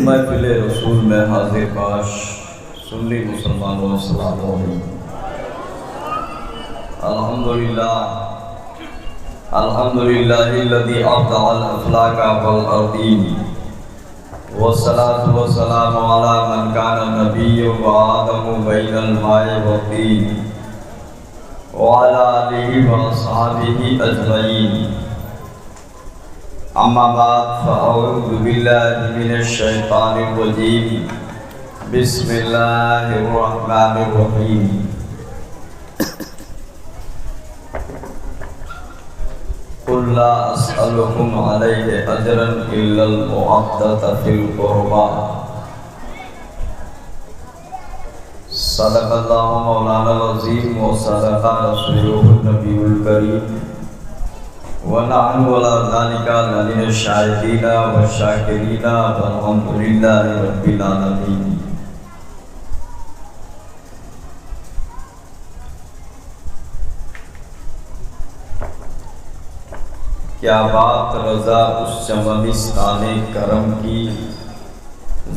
محفل رسول میں حاضر باش سنی مسلمانوں السلام علیکم۔ الحمدللہ الذی ابدع الاخلاق والارضین والصلاة والسلام علی من کان نبی وآدم بین الماء والطین وعلی آلہ واصحابہ اجمعین۔ اما بعد فاعوذ باللہ من الشیطان الرجیم بسم اللہ الرحمن الرحیم۔ قل لا اسألكم علیہ اجرا الا المودۃ فی القربى۔ صدق اللہ مولانا العظیم وصدق رسولہ النبی الکریم ونحن ولا ذلك لمن الشاهدين والشاكرين والحمد لله رب العالمين۔ کیا بات رضا اس چمنستان کرم کی،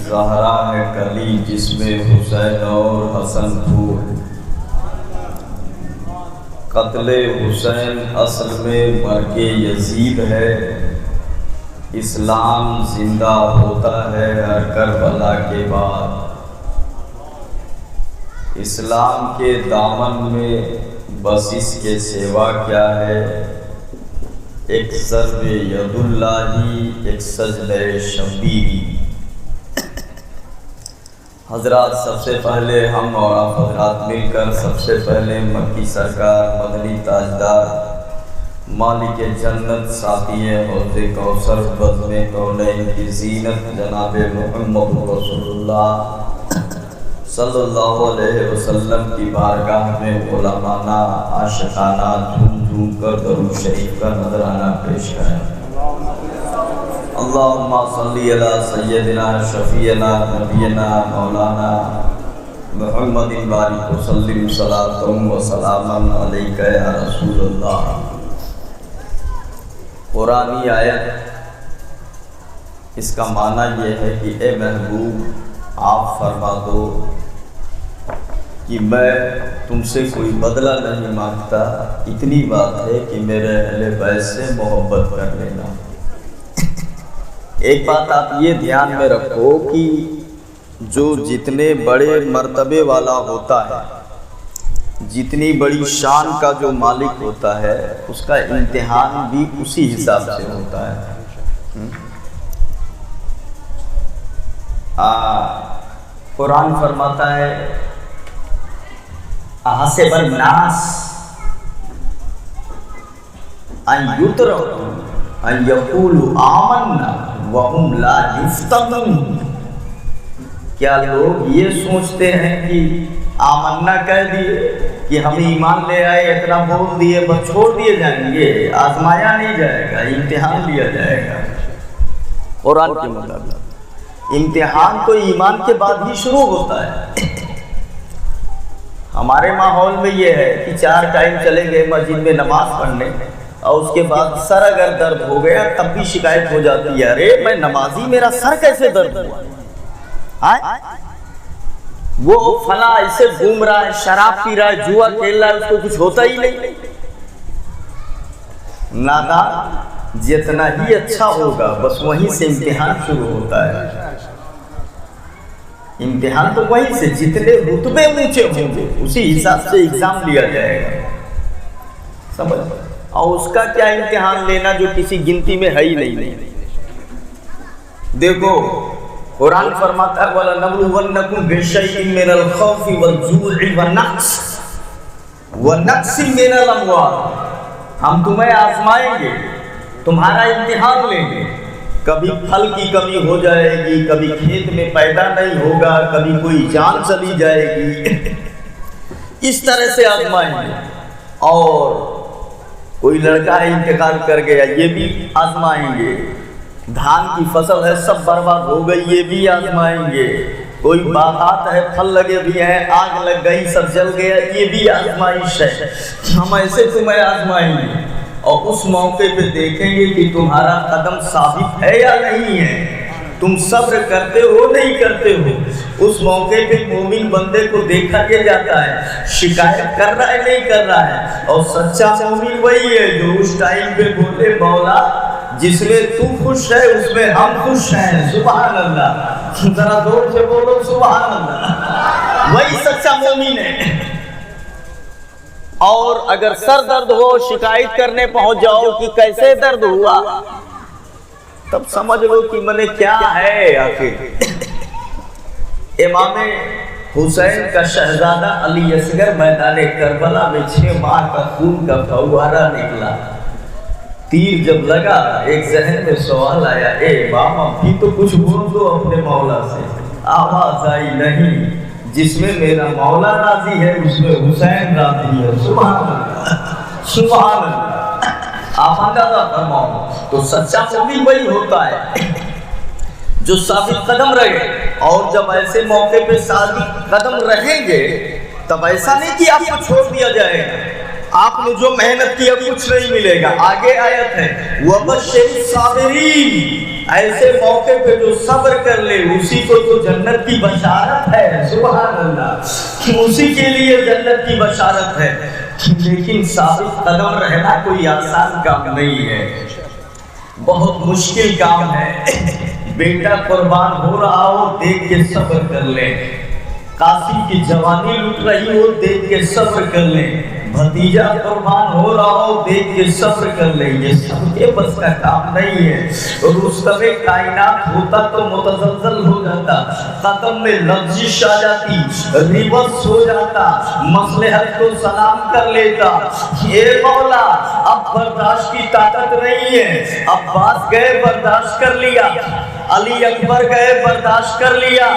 زہرا ہے کلی جس میں حسین اور حسن پھول۔ قتل حسین اصل میں مرگ یزید ہے، اسلام زندہ ہوتا ہے ہر کربلا کے بعد۔ اسلام کے دامن میں بس اس کے سوا کیا ہے، ایک ضرب ید اللہ، ایک سجدہ شبیہی۔ حضرات سب سے پہلے ہم اور آپ حضرات مل کر سب سے پہلے مکی سرکار مدنی تاجدار مالک جنت ساقی حوض کوثر بزم کونین کی زینت جناب محمد رسول اللہ صلی اللہ علیہ وسلم کی بارگاہ میں علمانہ عاشقانہ جھوم جھوم کر درود شریف کا نذرانہ پیش کریں۔ اللہم صلی علی سیدنا شفیعنا نبینا مولانا محمد بارک وسلم صلاۃ و سلاما علیک یا رسول اللہ۔ قرآنی آیت، اس کا معنی یہ ہے کہ اے محبوب آپ فرما دو کہ میں تم سے کوئی بدلہ نہیں مانگتا، اتنی بات ہے کہ میرے اہل بیت سے محبت کر لینا۔ ایک بات آپ یہ دھیان میں رکھو کہ جو جتنے بڑے مرتبے والا ہوتا ہے، جتنی بڑی شان کا جو مالک ہوتا ہے، اس کا امتحان بھی اسی حساب سے ہوتا ہے۔ قرآن فرماتا ہے احسب الناس ان یترکوا ان یقولوا آمنا وهم لا یفتنون۔ کیا لوگ یہ سوچتے ہیں کہ آمنا کہہ دیے کہ ہم ایمان لے آئے، اتنا بول دیے بس چھوڑ دیے جائیں گے؟ آزمایا نہیں جائے گا، امتحان لیا جائے گا۔ قرآن کے مطابق امتحان تو ایمان کے بعد ہی شروع ہوتا ہے۔ ہمارے ماحول میں یہ ہے کہ 4 ٹائم چلے گئے مسجد میں نماز پڑھنے، اور اس کے بعد سر اگر درد ہو گیا تب بھی شکایت ہو جاتی ہے، ارے میں نمازی میرا سر کیسے درد ہوا؟ وہ فلاں ایسے گھوم رہا ہے، شراب پی رہا ہے، جوا کھیل رہا ہے، اس کو کچھ ہوتا ہی نہیں۔ نادان جتنا ہی اچھا ہوگا بس وہیں سے امتحان شروع ہوتا ہے۔ امتحان تو وہیں سے، جتنے رتبے اونچے ہوں گے اسی حساب سے ایگزام لیا جائے گا، سمجھ؟ اور اس کا کیا امتحان لینا جو کسی گنتی میں ہے ہی نہیں۔ دیکھو قرآن فرماتا ہے وَلَنَبْلُوَنَّكُمْ بِشَيْءٍ مِّنَ الْخَوْفِ وَالْجُوعِ وَنَقْصٍ مِّنَ الْأَمْوَالِ۔ ہم تمہیں آزمائیں گے، تمہارا امتحان لیں گے، کبھی پھل کی کمی ہو جائے گی، کبھی کھیت میں پیدا نہیں ہوگا، کبھی کوئی جان چلی جائے گی، اس طرح سے آزمائیں گے۔ اور کوئی لڑکا ہے انتقال کر گیا، یہ بھی آزمائیں گے۔ دھان کی فصل ہے سب برباد ہو گئی، یہ بھی آزمائیں گے۔ کوئی باغات ہے، پھل لگے بھی ہیں، آگ لگ گئی، سب جل گیا، یہ بھی آزمائش ہے۔ ہم ایسے تمہیں آزمائیں گے۔ اور اس موقع پہ دیکھیں گے کہ تمہارا قدم ثابت ہے یا نہیں ہے، تم صبر کرتے ہو نہیں کرتے ہو۔ اس موقع پہ مومن بندے کو دیکھا یہ جاتا ہے شکایت کر رہا ہے نہیں کر رہا ہے، اور سچا مومن وہی ہے جو اس ٹائم پہ بولے مولا جس میں تو خوش ہے اس میں ہم خوش ہیں، سبحان اللہ، ذرا زور سے بولو سبحان اللہ، وہی سچا مومن ہے۔ اور اگر سر درد ہو شکایت کرنے پہنچ جاؤ کہ کیسے درد ہوا، تب سمجھ لو کہ میں کیا ہے آخر۔ امام حسین کا شہزادہ علی اصغر میدان کربلا میں 6 ماہ کا خون کا فوارہ نکلا، تیر جب لگا ایک ذہن میں سوال آیا، اے امام اب بھی تو کچھ بول دو اپنے مولا سے۔ آواز آئی نہیں، جس میں میرا مولا راضی ہے اس میں حسین راضی ہے، سبحان اللہ سبحان اللہ۔ آپ اندازہ فرماؤ، تو سچا مومن وہی ہوتا ہے جو ثابت قدم رہے، اور جب ایسے موقع پہ ثابت قدم رہیں گے تب ایسا نہیں کہ آپ کو چھوڑ دیا جائے گا، آپ نے جو محنت کی اب کچھ نہیں ملے گا۔ آگے آیت ہے وَبَشِّرِ الصَّابِرِينَ، ایسے موقع پہ جو صبر کر لے اسی کو تو جنت کی بشارت ہے، سبحان اللہ، اسی کے لیے جنت کی بشارت ہے۔ لیکن ثابت قدم رہنا کوئی آسان کام نہیں ہے، بہت مشکل کام ہے۔ بیٹا قربان ہو رہا ہو دیکھ کے صبر کر لے، قاسم کی جوانی لٹ رہی ہو دیکھ کے صبر کر لے، بھتیجا قربان ہو رہا ہو دیکھ کے صبر کر لے، یہ سب کے بس کا کام نہیں ہے۔ رستم کائنات ہوتا تو متزلزل ہو جاتا، قدم میں لغزش آ جاتی، ریورس ہو جاتا، مصلحت کو سلام کر لیتا، اے مولا اب برداشت کی طاقت نہیں ہے۔ عباس گئے برداشت کر لیا، علی اکبر گئے برداشت کر لیا،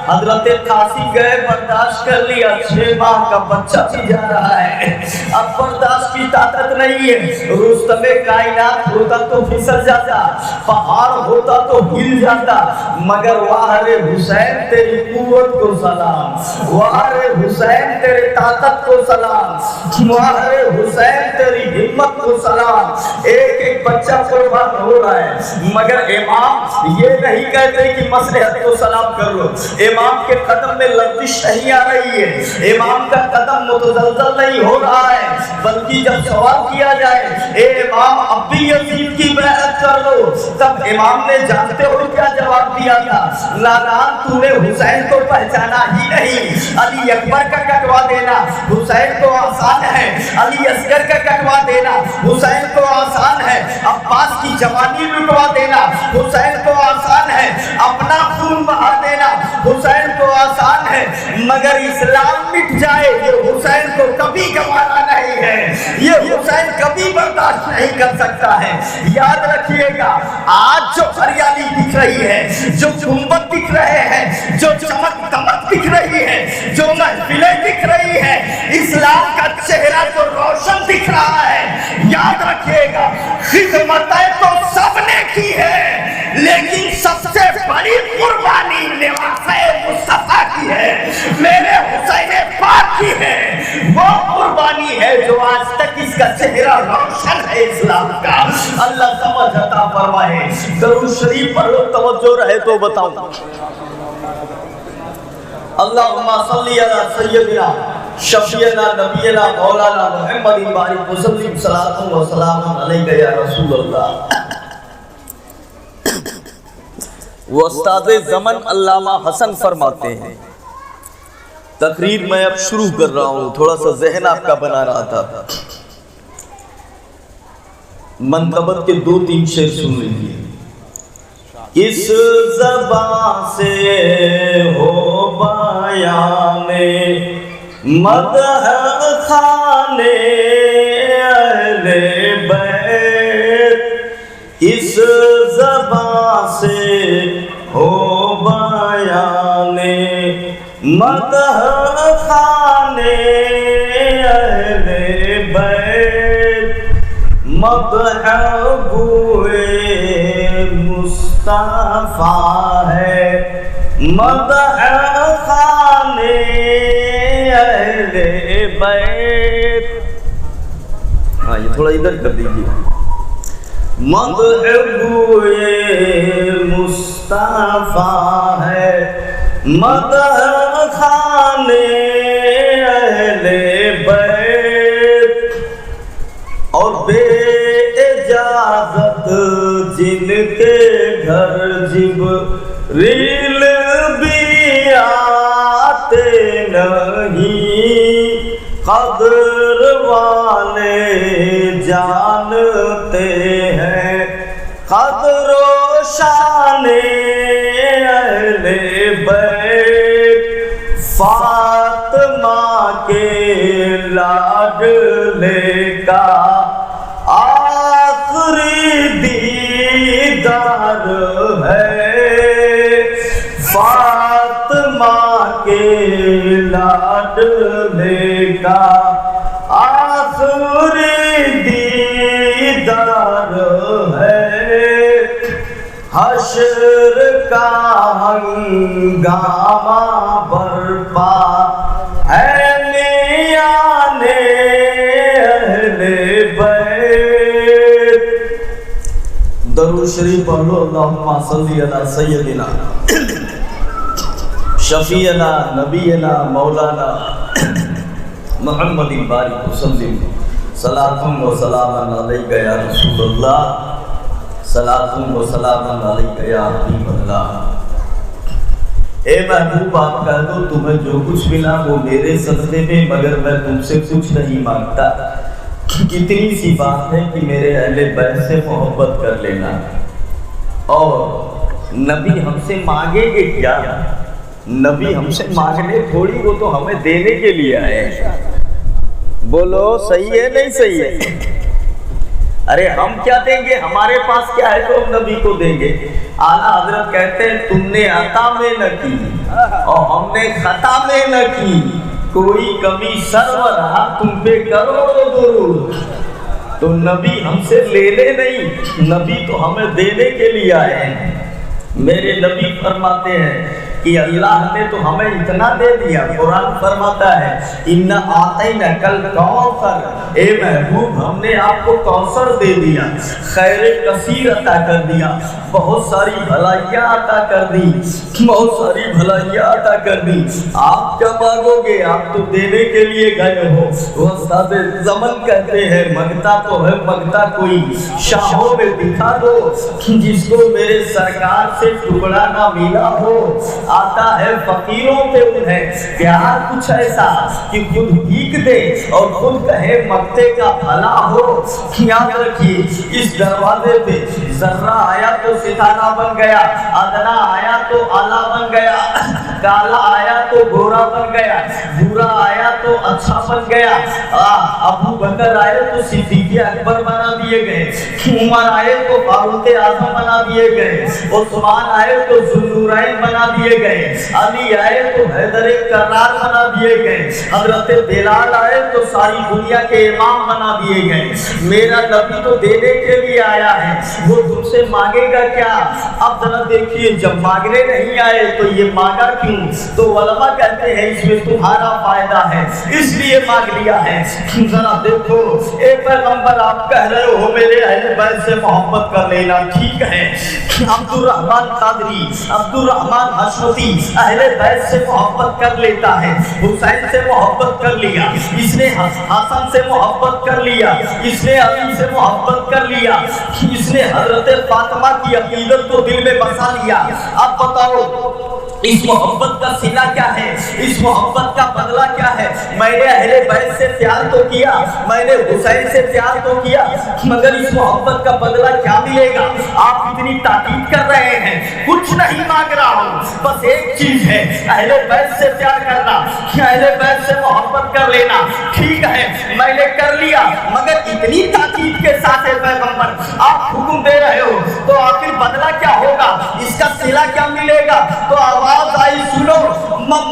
حضرت قاسم گئے برداشت کر لیا، 6 ماہ کا بچہ بھی جا رہا ہے، اب برداشت کی طاقت نہیں ہے۔ رستم کائنات ہوتا تو پھسل جاتا، پہاڑ ہوتا تو ہل جاتا، مگر واہ رے حسین تیری قوت کو سلام، واہ رے حسین تیرے طاقت کو سلام، واہ رے حسین تیری ہمت کو سلام۔ ایک ایک بچہ قربان ہو رہا ہے، مگر امام یہ نہیں کہتے کہ مصلحت کو سلام کر لو، امام کے قدم میں لغزش نہیں آ رہی ہے، امام کا قدم متزلزل نہیں ہو رہا ہے، بلکہ جب سوال کیا جائے اے امام اب بھی یزید کی بیعت کر لو، تب امام نے جانتے ہو کیا جواب دیا تھا، نادان تو نے حسین کو پہچانا ہی نہیں، علی اکبر کا کٹوا دینا حسین کو آسان ہے، علی اصغر کا کٹوا دینا حسین کو آسان ہے، عباس کی جوانی لٹوا دینا حسین کو آسان ہے، اپنا خون بہا دینا حسین کو آسان ہے، مگر اسلام مٹ جائے یہ حسین کو کبھی گوارا نہیں ہے، یہ حسین کبھی برداشت نہیں کر سکتا ہے۔ یاد رکھیے گا آج جو ہریالی دکھ رہی ہے، جو گنبد دکھ رہے ہیں، جو چمک دمک دکھ رہی ہے، جو محفلیں دکھ رہی ہیں، اسلام کا چہرہ جو روشن دکھ رہا ہے، یاد رکھیے گا خدمتیں تو سب نے کی ہے، لیکن سب سے بڑی قربانی نواسے مصطفیٰ کی ہے، میرے حسین پاک کی ہے، وہ قربانی ہے جو آج تک اس کا چہرہ روشن ہے اسلام کا۔ اللہ سمجھ عطا فرمائے، درود شریف پڑھ لو، توجہ رہے تو بتاؤں۔ اللہم صلی علی سیدنا شفیعنا نبینا مولانا محمد بارک وسلم، صلاۃ و سلام علیک یا رسول اللہ۔ وہ استاد زمن علامہ حسن فرماتے ہیں، تقریر میں اب شروع کر رہا ہوں، تھوڑا سا ذہن آپ کا بنا رہا تھا، منقبت کے 2-3 شعر سن لیجیے۔ اس زبان سے ہو بیان مدح خانے اہل بیت، اس زبان سے ہو بیان مدح خانے اہل بیت، مدح گوئے مصطفیٰ ہے، مدح خانے اہل بیت۔ ہاں یہ تھوڑا ادھر کر دیجیے. مدحبوئے مصطفیٰ ہے مدح خانے اہل بیت اور بے اجازت جن کے گھر جبریل بھی آتے نہیں قدر والے جانتے ہیں قدر و شان اہل بیت فاطمہ کے لاڈلے کا آخری دیدار ہے فاطمہ کے لاڈلے کا آخری دیدار ہے حشر کا ہنگامہ برپا ہے میان اہل بیت. درود شریف پڑھو. اللہم صلی علی سیدنا شفیعنا نبینا مولانا محمد بارک وسلم صلاۃ و سلام علیک یا رسول اللہ صلاۃ و سلام علیک یا حبیب اللہ. اے محبوب آپ کہہ دو تمہیں جو کچھ ملا وہ میرے صدقے میں مگر میں تم سے کچھ نہیں مانگتا. کتنی سی بات ہے کہ میرے اہل بیت سے محبت کر لینا. اور نبی ہم سے مانگے گے کیا؟ نبی ہم سے مانگنے تھوڑی، وہ تو ہمیں دینے کے لیے آئے. بولو صحیح ہے نہیں صحیح ہے؟ ارے ہم کیا دیں گے؟ ہمارے پاس کیا ہے تو ہم نبی کو دیں گے. اعلیٰ حضرت کہتے ہیں تم نے عطا میں نہ کی اور ہم نے خطا میں نہ کی، کوئی کمی سرور رہا تم پہ کروڑوں درود. تو نبی ہم سے لینے نہیں، نبی تو ہمیں دینے کے لیے آئے ہیں. میرے نبی فرماتے ہیں کہ اللہ نے تو ہمیں اتنا دے دیا. قرآن فرماتا ہے اِنَّا أَعْطَيْنَاكَ الْكَوْثَرَ، اے محبوب ہم نے آپ کو کوثر دے دیا، خیر کثیر عطا کر دیا، بہت ساری بھلائیاں عطا کر دی، بہت ساری بھلائیاں عطا کر دی. آپ کیا مانگو گے؟ آپ تو دینے کے لیے گئے ہو. وہ استاد زمن کہتے ہیں منگتا تو ہے منگتا کوئی شاہوں میں دکھا دو جس کو میرے سرکار سے ٹکڑا نہ ملا ہو. آتا ہے فقیروں پہ انہیں پیار کچھ ایسا کہ خود بھیک دے اور خود کہے مکتے کا بھلا ہو. یاد رکھیے اس دروازے پہ ذرہ آیا تو ستارہ بن گیا، ادنا آیا تو آلہ بن گیا، کالا آیا تو گورا بن گیا، برا آیا تو اچھا بن گیا. ابو بکر آئے تو صدیق اکبر بنا دیے گئے، عمر آئے تو فاروق اعظم بنا دیے گئے، عثمان آئے تو ذوالنورین بنا دیے گئے، علی آئے تو حیدر کرار بنا دیے گئے، حضرت بلال آئے تو ساری دنیا کے امام بنا دیے گئے. میرا نبی تو دینے کے لیے آیا ہے، وہ تم سے مانگے گا کیا؟ اب ذرا دیکھیے جب مانگنے نہیں آئے تو یہ مانگا کیوں؟ تو علماء کہتے ہیں اس میں تمہارا فائدہ ہے اس لیے مانگ لیا ہے. ذرا دیکھو اے پیغمبر آپ کہہ رہے ہو میرے اہل بیت سے محبت کر لینا، ٹھیک ہے. عبد الرحمن قادری، عبد الرحمن حشمتی اہل بیت سے محبت کر لیتا ہے. حسین سے محبت کر لیا، اس نے حسن سے محبت کر لیا، اس نے علی سے محبت کر لیا، اس نے حضرت فاطمہ کی عقیدت کو دل میں بسا لیا. اب بتاؤ اس محبت کا صلہ کیا ہے؟ اس محبت کا بدلہ کیا ہے؟ میں نے اہل بیت سے پیار تو کیا، میں نے حسین سے پیار تو کیا، مگر اس محبت کا بدلہ کیا ملے گا؟ آپ اتنی تاکید کر رہے ہیں. کچھ نہیں مانگ رہا ہوں، بس ایک چیز ہے اہل بیت سے پیار کرنا، اہل بیت سے محبت کر لینا. ٹھیک ہے میں نے کر لیا، مگر اتنی تاکید کے ساتھ پیغمبر آپ حکم دے رہے ہو تو آخر بدلہ کیا ہوگا؟ اس کا صلہ کیا ملے گا؟ تو آواز آئی سنو،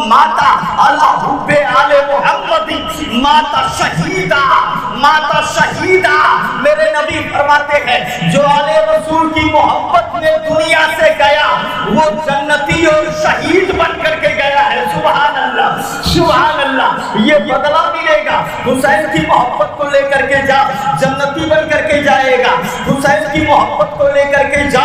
ماتا اللہ حب آل محمد ماتا شہیدہ، ماتا شہیدہ. میرے نبی فرماتے ہیں جو آل رسول کی محبت میں دنیا سے گیا وہ جنتی اور شہید بن کر کے گیا ہے. سبحان اللہ سبحان اللہ. یہ بدلہ ملے گا. حسین کی محبت کو لے کر کے جا, جنتی بن کر کے جائے گا. حسین کی محبت کو لے کر کے جا,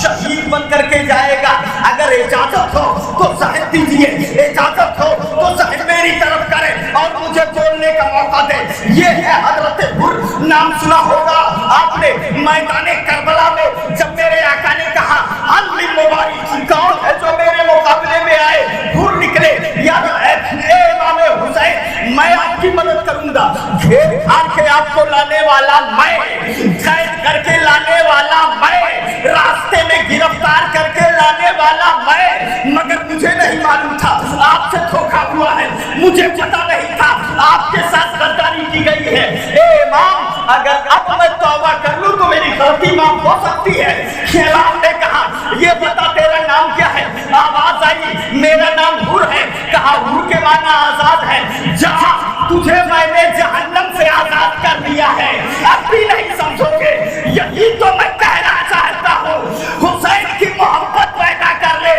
شہید بن کر کے جائے گا. اگر اجازت ہو تو صاحب دیجیے, اجازت ہو تو صاحب میری طرف کرے اور مجھے بولنے کا موقع دے. یہ ہے حضرت حر. نام سنا ہوگا آپ نے میدان کربلا میں, جب میرے آقا نے کہا علی مبارک کون ہے جو میرے مقابلے میں آئے, حر نکلے. یا اے امام حسین میں آپ کی مدد کروں گا. گھیر گھاڑ کے آپ کو لانے والا میں, قید کر کے لانے والا میں, راستے میں گرفتار کر کے لانے والا میں. مگر مجھے نہیں معلوم تھا آپ سے دھوکا ہوا ہے, مجھے پتا نہیں تھا آپ کے ساتھ غداری کی گئی ہے. اے امام اگر اب میں توبہ کر لوں تو میری غلطی معاف ہو سکتی ہے. امام نے کہا یہ بتا تیرا نام کیا ہے. آواز آئی میرا نام حر ہے. کہا حر کے معنی آزاد ہے. جہاں تجھے میں نے جہنم سے آزاد کر دیا ہے, اب بھی نہیں سمجھو گے. یہی تو میں کہنا چاہتا ہوں, حسین کی محبت پیدا کر لے.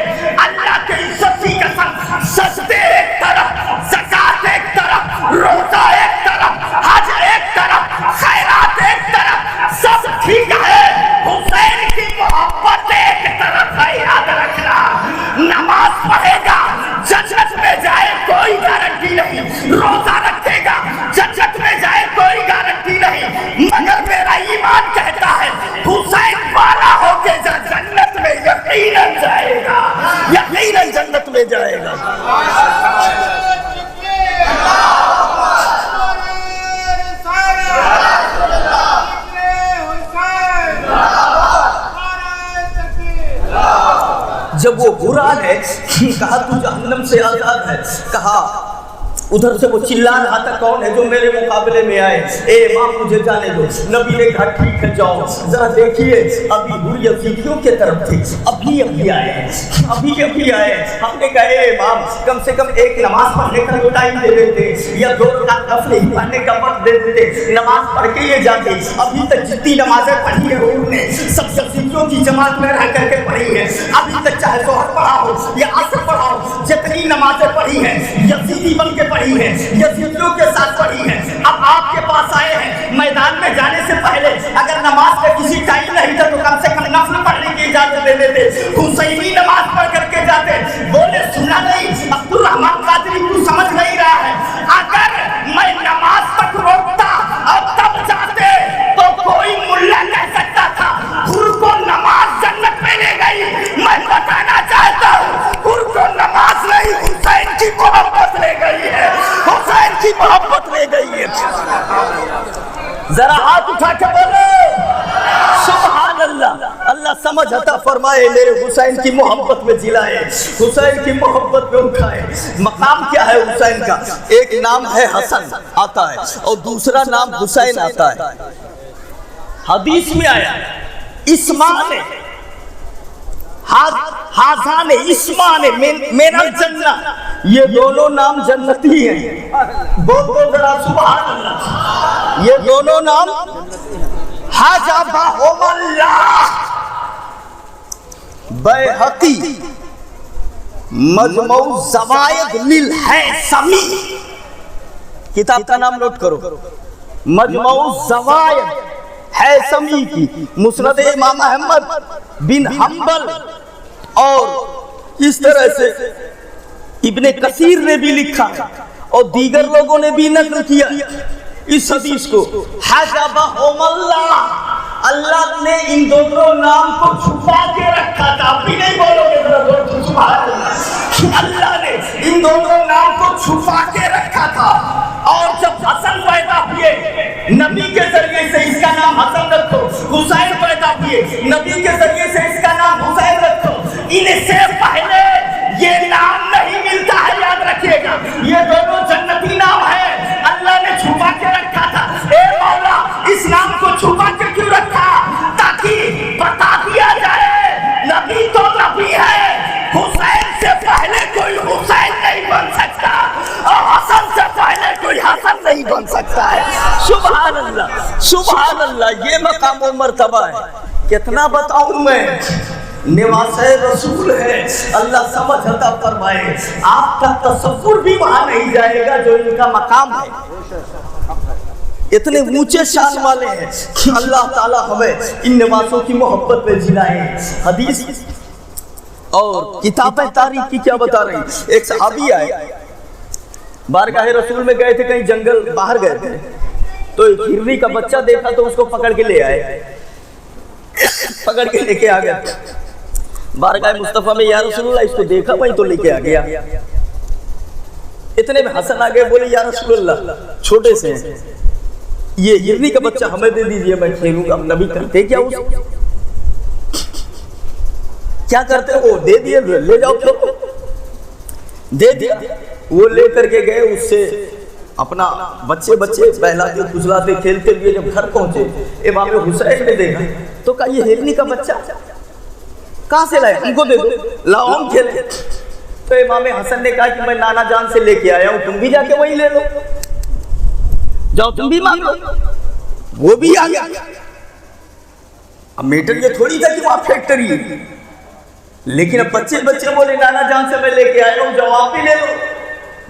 اللہ کے عزت کی قسم, سجدے ایک طرف, زکات ایک طرف, روزہ ایک طرف, حج ایک طرف, خیرات ایک طرف, سب ٹھیک ہے. حسین کی محبت ایک طرف ہے. یاد رکھنا, نماز پڑھے گا جنت میں جائے کوئی گارنٹی نہیں, روزہ رکھے گا جنت میں جائے کوئی گارنٹی نہیں. مگر میرا ایمان کہتا ہے حسین والا ہو کے جنت میں یقیناً جائے گا, یقیناً جنت میں جائے گا. جب وہ برا ہے کہا تو جہنم سے آزاد ہے, کہا ادھر سے وہ چلا رہا تھا کون ہے جو میرے مقابلے میں آئے. اے امام مجھے جانے دو. نبی نے کہا ٹھیک ہے جاؤ. ذرا دیکھیے ابھی حر یزیدیوں کے طرف تھی, ابھی آئے. ہم نے کہا اے امام کم سے کم ایک نماز پڑھنے کا تو ٹائم دے دیتے, یا 2 رکعت نفل پڑھنے کا وقت دے دیتے, نماز پڑھ کے یہ جاتے. ابھی تک جتنی نمازیں پڑھی ہیں حر نے سب یزیدیوں کی جماعت میں رہ کر کے پڑھی ہے. ابھی تک چاہے ظہر پڑھا ہو یا عصر پڑھا ہو, جتنی نمازیں پڑھی ہیں یزیدی بن کے پڑھی ہے, یزیدیوں کے ساتھ پڑھی ہے. اب آپ کے پاس آئے ہیں, میدان میں جانے سے پہلے اگر نماز کا کسی ٹائم نہیں تھا تو کم سے کم نفل پڑھنے کی اجازت دے دیتے. حسینی نماز پڑھ کر کے جاتے. بولے سنا نہیں عبد الرحمن قادری تو سمجھ نہیں رہا ہے, اگر میں نماز تک روکتا اور تب جاتے تو کوئی ملا کہہ سکتا تھا حر کو نماز جنت میں لے گئی. میں بتانا چاہتا ہوں حر کو نماز نہیں حسین کی محبت لے گئی ہے, حسین کی محبت لے گئی ہے. ذرا ہاتھ اٹھا کے بولو سبحان اللہ. اللہ سمجھ عطا فرمائے, میرے حسین کی محبت میں جلائے, حسین کی محبت میں اٹھائے. مقام کیا ہے حسین کا؟ ایک نام ہے حسن آتا ہے اور دوسرا نام حسین آتا ہے. حدیث میں آیا اسمان حاضان اسمان من الجنہ, یہ دونوں نام جنتی ہیں. بولو ذرا سبحان اللہ. یہ دونوں نام حجبہم اللہ. بیہقی مجموع زوائد للہیثمی, کتاب کا نام نوٹ کرو, مجموع زوائد ہیثمی کی, مسند امام احمد بن حنبل, اور اس طرح سے ابن کثیر نے بھی لکھا اور دیگر لوگوں نے بھی نقل کیا اس حدیث کو. حجبہم اللہ, اللہ نے ان دونوں نام کو چھپا کے رکھا تھا. آپ بھی نہیں بولو گے ذرا سبحان اللہ. اللہ نے ان دونوں نام کو چھپا کے رکھا تھا, اور جب حسن پیدا ہوئے نبی کے ذریعے سے اس کا نام حسن رکھو, حسین پیدا ہوئے نبی کے ذریعے سے اس کا نام حسین رکھو. ان سے پہلے یہ نام نہیں ملتا ہے, یاد رکھیے گا. یہ دونوں جنتی نام ہے, اللہ نے چھپا کے رکھا تھا. اے مولا اس نام کو چھپا کے کیوں رکھا؟ تاکہ بتا دیا جائے نبی تو نبی ہے, حسین سے پہلے کوئی حسین نہیں بن سکتا اور حسن سے پہلے کوئی حسن نہیں بن سکتا ہے. سبحان اللہ سبحان اللہ. یہ مقام و مرتبہ ہے. کتنا بتاؤں میں, نواسۂ رسول ہے، اللہ سمجھ عطا فرمائے۔ آپ کا تصور بھی وہاں نہیں جائے گا جو ان کا مقام ہے، اتنے اونچے شان والے ہیں۔ اللہ تعالیٰ ہمیں ان نواسوں کی محبت میں جلائے۔ حدیث اور کتابیں تاریخ کی کیا بتا رہی، ایک صحابی آئے، بارگاہ رسول میں گئے تھے، کہیں جنگل باہر گئے تھے، تو ایک ہرنی کا بچہ دیکھا تو اس کو پکڑ کے لے آئے، پکڑ کے لے کے آ گیا بارگاہ مصطفیٰ میں، یا رسول اللہ اس کو دیکھا وہیں تو لے کے آ گیا۔ اتنے میں حسن آ گئے، بولے یا رسول اللہ چھوٹے سے ہیں، یہ ہرنی کا بچہ ہمیں دے دیجئے، میں کھیلوں گا۔ نبی کرتے کیا اس کیا کرتے وہ دے دیے، لے جاؤ کھیلو، دے دیا۔ وہ لے کر کے گئے، اس سے اپنا بچے بہلاتے کھجلاتے کھیلتے ہوئے جب گھر پہنچے، امام حسین نے دیکھا تو کہا یہ ہرنی کا بچہ کہاں سے لائے، ہم کو دے دو، لاؤ ہم کھیلیں۔ تو امام حسن نے کہا کہ میں نانا جان سے لے کے آیا ہوں، تم بھی جا کے وہی لے لو، جاؤ تم بھی مانگو۔ وہ بھی آ گیا۔ اب میٹر یہ تھوڑی تھا کہ وہاں فیکٹری ہے، لیکن اب بچے بولے نانا جان سے میں لے کے آیا ہوں، جاؤ آپ بھی لے لو۔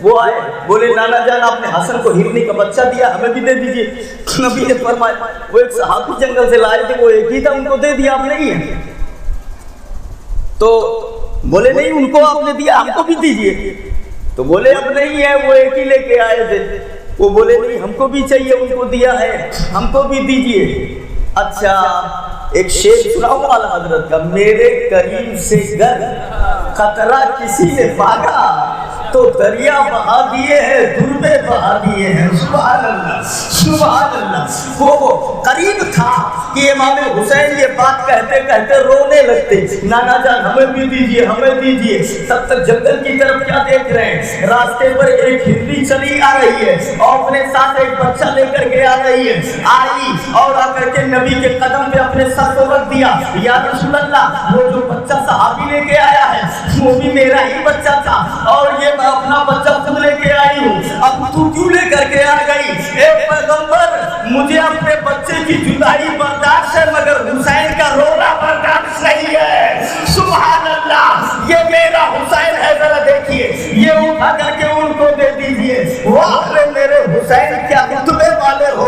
وہ آئے، بولے نانا جان آپ نے حسن کو ہرنی کا بچہ دیا، ہمیں بھی دے دیجئے۔ نبی نے فرمایا، وہ ایک صحابی جنگل سے لائے تھے، وہ ایک ہی تھا، ان کو دے دیا، آپ نہیں ہے۔ تو بولے نہیں، ان کو آپ نے دیا، ہم کو بھی دیجئے۔ تو بولے اب نہیں ہے، وہ ایک ہی لے کے آئے تھے۔ وہ بولے نہیں، ہم کو بھی چاہیے، ان کو دیا ہے، ہم کو بھی دیجئے۔ اچھا ایک شعر سناؤ اعلیٰ حضرت کا، میرے کریم سے گر قطرہ کسی نے مانگا تو دریا بہا دیے ہیں، دربے بہا دیے ہیں۔ سبحان اللہ سبحان اللہ۔ وہ قریب تھا کہ امام حسین یہ بات کہتے کہتے رونے لگتے، نانا جان ہمیں بھی دیجئے، ہمیں دیجئے۔ تب تک جنگل کی طرف کیا دیکھ رہے ہیں، راستے پر ایک ہرنی چلی آ رہی ہے اور اپنے ساتھ ایک بچہ لے کر کے آ رہی ہے۔ آئی اور آ کر کے نبی کے قدم پہ اپنے سر کو رکھ دیا، یا رسول اللہ وہ جو بچہ صحابی لے کے آیا ہے وہ بھی میرا ہی بچہ تھا، اور یہ میں اپنا بچہ خود لے کے آئی ہوں، اب تو کیوں لے کر کے آ گئی؟ اے پیغمبر مجھے اپنے بچے کی جدائی برداشت ہے، مگر حسین کا رونا برداشت نہیں ہے۔ سبحان اللہ، یہ میرا حسین ہے، ذرا دیکھیے، یہ اٹھا کر کے ان کو دے دیجئے۔ واہ میرے حسین کیا رتبے والے ہو،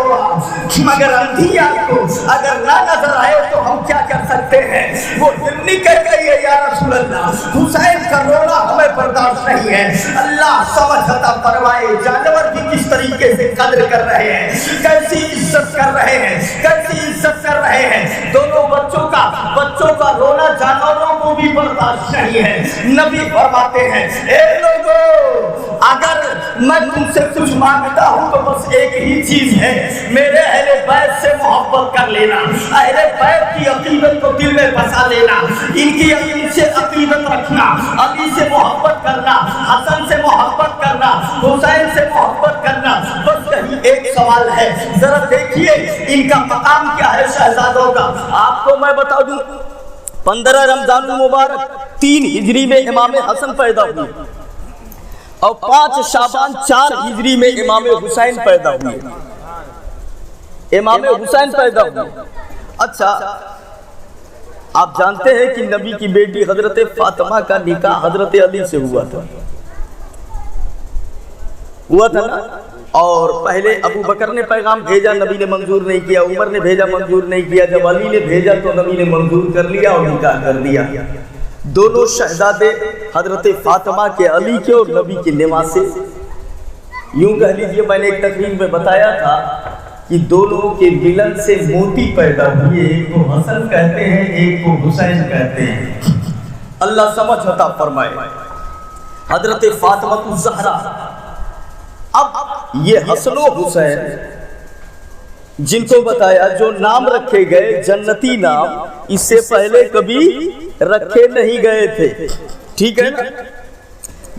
مگر اندھی آپ کو اگر نہ نظر آئے تو ہم کیا کر سکتے ہیں؟ وہ ہرنی کہہ گئی ہے یا رسول اللہ حسین کا رونا ہمیں برداشت نہیں ہے۔ اللہ سمجھ عطا فرمائے، جانور کی کس طریقے سے قدر کر رہے ہیں، کیسی عزت کر رہے ہیں، کیسی عزت کر رہے ہیں۔ دونوں بچوں کا رونا جانوروں کو بھی برداشت نہیں ہے۔ نبی فرماتے ہیں، اے لوگوں اگر میں تم سے کچھ مانگتا ہوں تو بس ایک ہی چیز ہے، میرے اہل بیت سے محبت کر لینا، اہل بیت کی عقیدت کو دل میں بسا لینا، ان کی عقیدت سے عقیدت رکھنا، علی سے محبت کرنا، حسن سے محبت کرنا، حسین سے محبت کرنا۔ بس یہی ایک سوال ہے، ذرا دیکھیے ان کا مقام کیا ہے شہزادوں کا۔ آپ کو میں بتا دوں، 15 رمضان المبارک 3 ہجری میں امام حسن پیدا ہوئے اور 5 شعبان 4 ہجری میں امام حسین پیدا ہوئے۔ امام حسین پیدا ہوئے۔ اچھا آپ جانتے ہیں کہ نبی کی بیٹی حضرت فاطمہ کا نکاح حضرت علی سے ہوا تھا نا، اور پہلے ابو بکر نے پیغام بھیجا، نبی نے منظور نہیں کیا، عمر نے بھیجا منظور نہیں کیا، جب علی نے بھیجا تو نبی نے منظور کر لیا اور نکاح کر دیا۔ دونوں شہزادے حضرت فاطمہ کے، علی کے اور نبی کے نواسے، یوں کہہ لیجئے میں نے ایک تقریر میں بتایا تھا کہ دونوں کے ملن سے موتی پیدا ہوئے، ایک کو حسن کہتے ہیں ایک کو حسین کہتے ہیں۔ اللہ سمجھ عطا فرمائے۔ حضرت فاطمہ الزہرا، اب یہ حسن و حسین جن کو بتایا جو نام رکھے گئے جنتی نام، اس سے پہلے کبھی رکھے نہیں گئے تھے، ٹھیک ہے نا؟